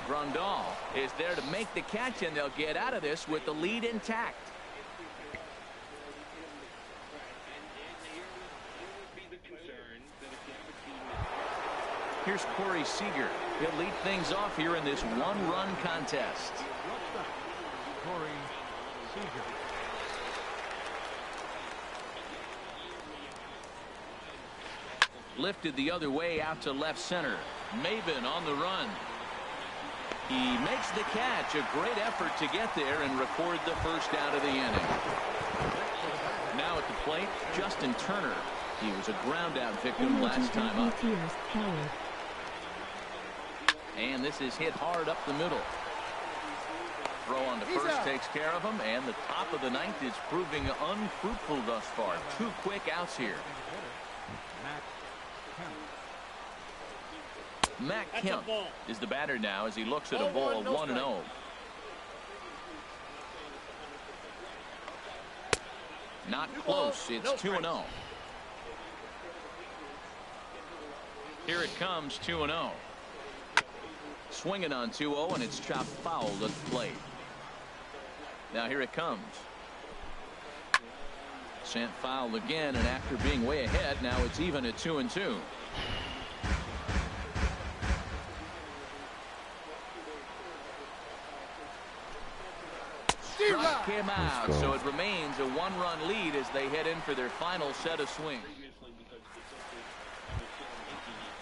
Grandal is there to make the catch, and they'll get out of this with the lead intact. Here's Corey Seager. He'll lead things off here in this 1-run contest. Corey Seager. Lifted the other way out to left center. Maben on the run. He makes the catch. A great effort to get there and record the first out of the inning. Now at the plate, Justin Turner. He was a ground out victim last time up. And this is hit hard up the middle. Throw on to first takes care of him, and the top of the ninth is proving unfruitful thus far. 2 quick outs here. Matt Kemp is the batter now as he looks at a ball 1-0. Not close. It's 2-0. Here it comes, 2-0. Swinging on 2-0, and it's chopped foul at the plate. Now here it comes. Sent foul again, and after being way ahead, now it's even at 2-2. Struck him out, so it remains a 1-run lead as they head in for their final set of swings.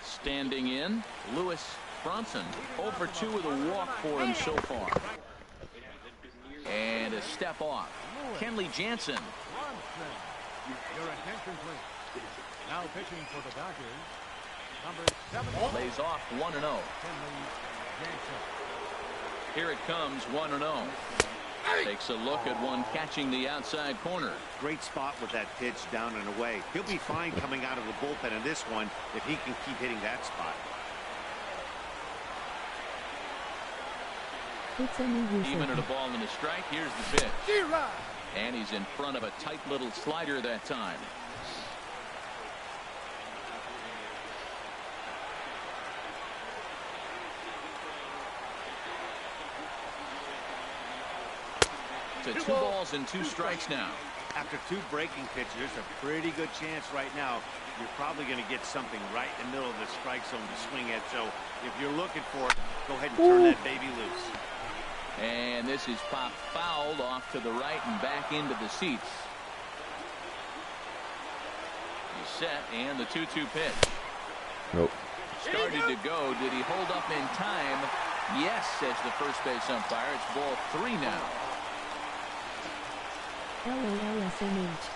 Standing in, Lewis Bronson, 0 for 2 with a walk for him so far. And a step off. Kenley Jansen. Your attention, please. Now pitching for the Dodgers, number 7. Lays off 1-0. Here it comes, 1-0. Takes a look at one catching the outside corner. Great spot with that pitch down and away. He'll be fine coming out of the bullpen in this one if he can keep hitting that spot. Even at a ball and a strike, here's the pitch. And he's in front of a tight little slider that time. To 2 balls and 2 strikes now. After 2 breaking pitches, there's a pretty good chance right now you're probably going to get something right in the middle of the strike zone to swing at. So if you're looking for it, go ahead and turn that baby loose. And this is popped fouled off to the right and back into the seats. He's set, and the 2-2 pitch. Nope. Started to go. Did he hold up in time? Yes, says the first base umpire. It's ball 3 now. LOLSMH.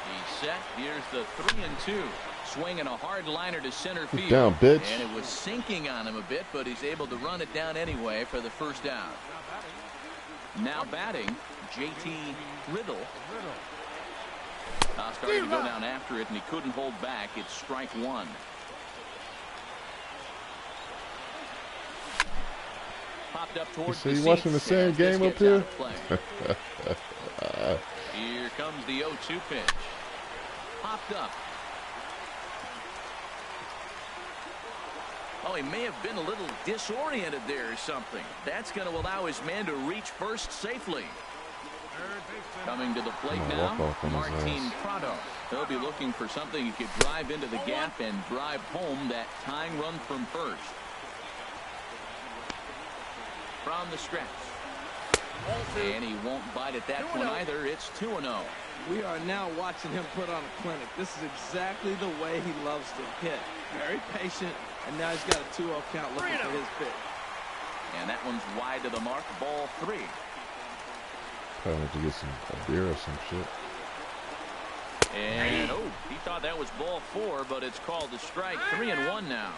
He's set. Here's the 3-2. Swinging a hard liner to center field. Down, bitch. And it was sinking on him a bit, but he's able to run it down anyway for the first down. Now batting, JT Riddle. Starting to go down after it, and he couldn't hold back. It's strike 1. Popped up towards So the you watching the same game up here? Here comes the 0-2 pitch. Popped up. Oh, he may have been a little disoriented there or something. That's going to allow his man to reach first safely. Coming to the plate now, Martin Prado. He'll be looking for something he could drive into the gap and drive home that tying run from first. From the stretch. And he won't bite at that one either. It's 2-0. We are now watching him put on a clinic. This is exactly the way he loves to hit. Very patient, and now he's got a 2-0 count looking for his pitch. And that one's wide to the mark, ball 3. Probably have to get a beer or some shit. And he thought that was ball 4, but it's called a strike. 3-1 now.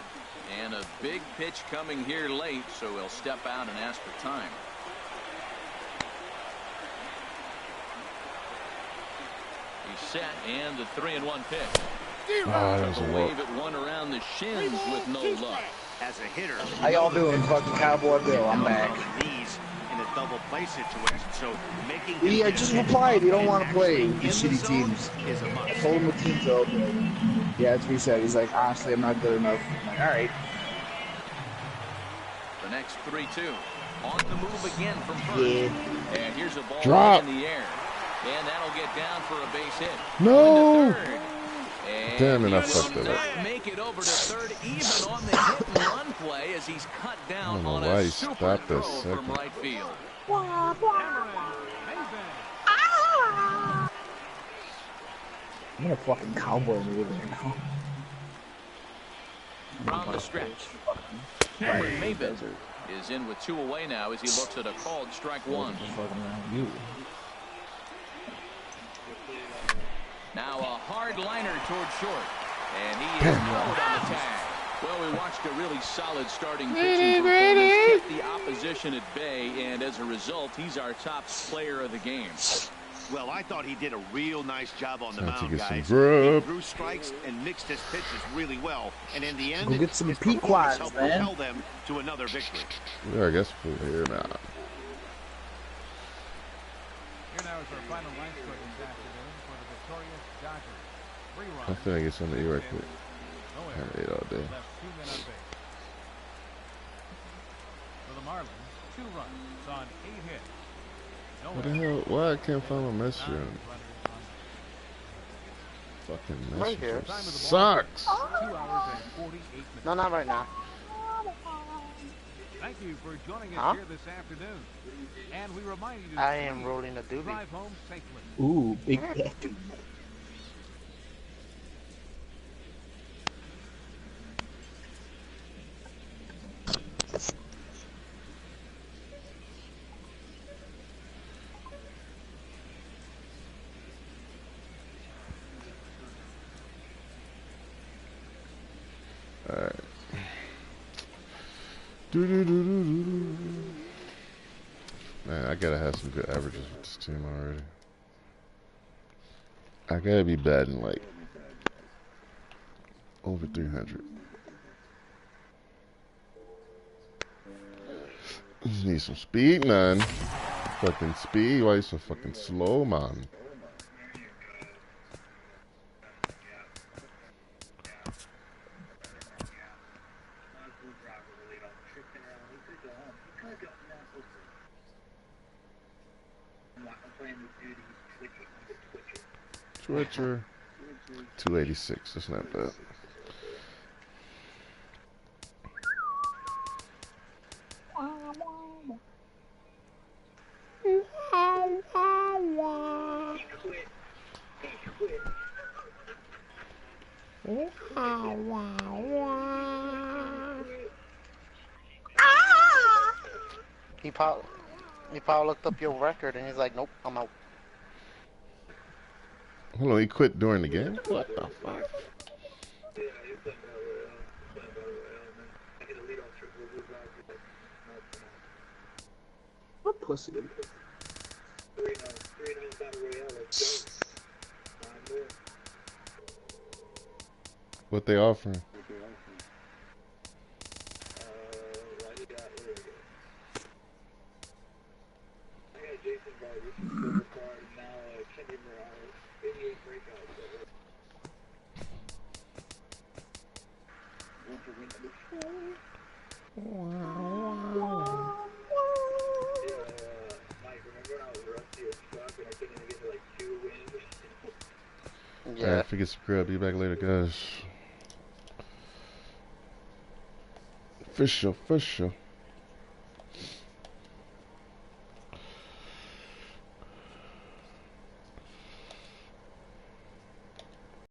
And a big pitch coming here late, so he'll step out and ask for time. He's set, and the 3-1 pitch. That was Took a a walk. wave at one around the shins with no luck. As a hitter, How y'all doing, fucking Cowboy Bill? I'm back. Knees in a double play situation, so making Yeah, just replied. You don't want to play with these in the shitty zone teams. is a I must. told him the team's open. Yeah, that's what he said. He's like, honestly, I'm not good enough. I'm like, all right. The next 3-2. On the move again from first. Yeah. And here's a ball Drop. in the air. And that'll get down for a base hit. No. Into third. And Damn it, I he fucked will it up. not make it over to third, even on the hit and run play as he's cut down I don't know on why a he super stopped throw that from second. right field. I'm in a fucking cowboy mood right now. From the stretch. Cameron Maven is in with 2 away now as he looks at a called strike 1. Now a hard liner towards short. And he is caught on the tag. Well, Well, we watched a really solid starting pitching performance, kept the opposition at bay, and as a result, he's our top player of the game. Well, I thought he did a real nice job on the mound, guys. He threw strikes and mixed his pitches really well, and in the end, Go get some his performance helped Pequods, man. propel them to another victory. Yeah, I guess we're here now. Here now is our final line score this afternoon for the victorious Dodgers. 3 runs. I'm finna get something to eat right quick. No I haven't ate all day. left 2 men on base. For the Marlins, 2 runs on 8 hits. No What the hell? Why I can't find my messenger? Fucking Right here. messenger sucks. 2 hours and 48 minutes. No, not right now. Thank you for joining us Huh? here this afternoon. And we remind you to I am rolling a doobie. drive home safely. Ooh, big deck. Alright. Man, I gotta have some good averages with this team already. I gotta be batting like over 300. Just need some speed, man. Fucking speed. Why you so fucking slow, man? Twitcher. 286. That's not bad. He probably looked up your record and he's like, nope, I'm out. Hold on, he quit during the game? What the fuck? What pussy? What they offering? Yeah. Alright, forget scrub. Be back later, guys. For sure, for sure.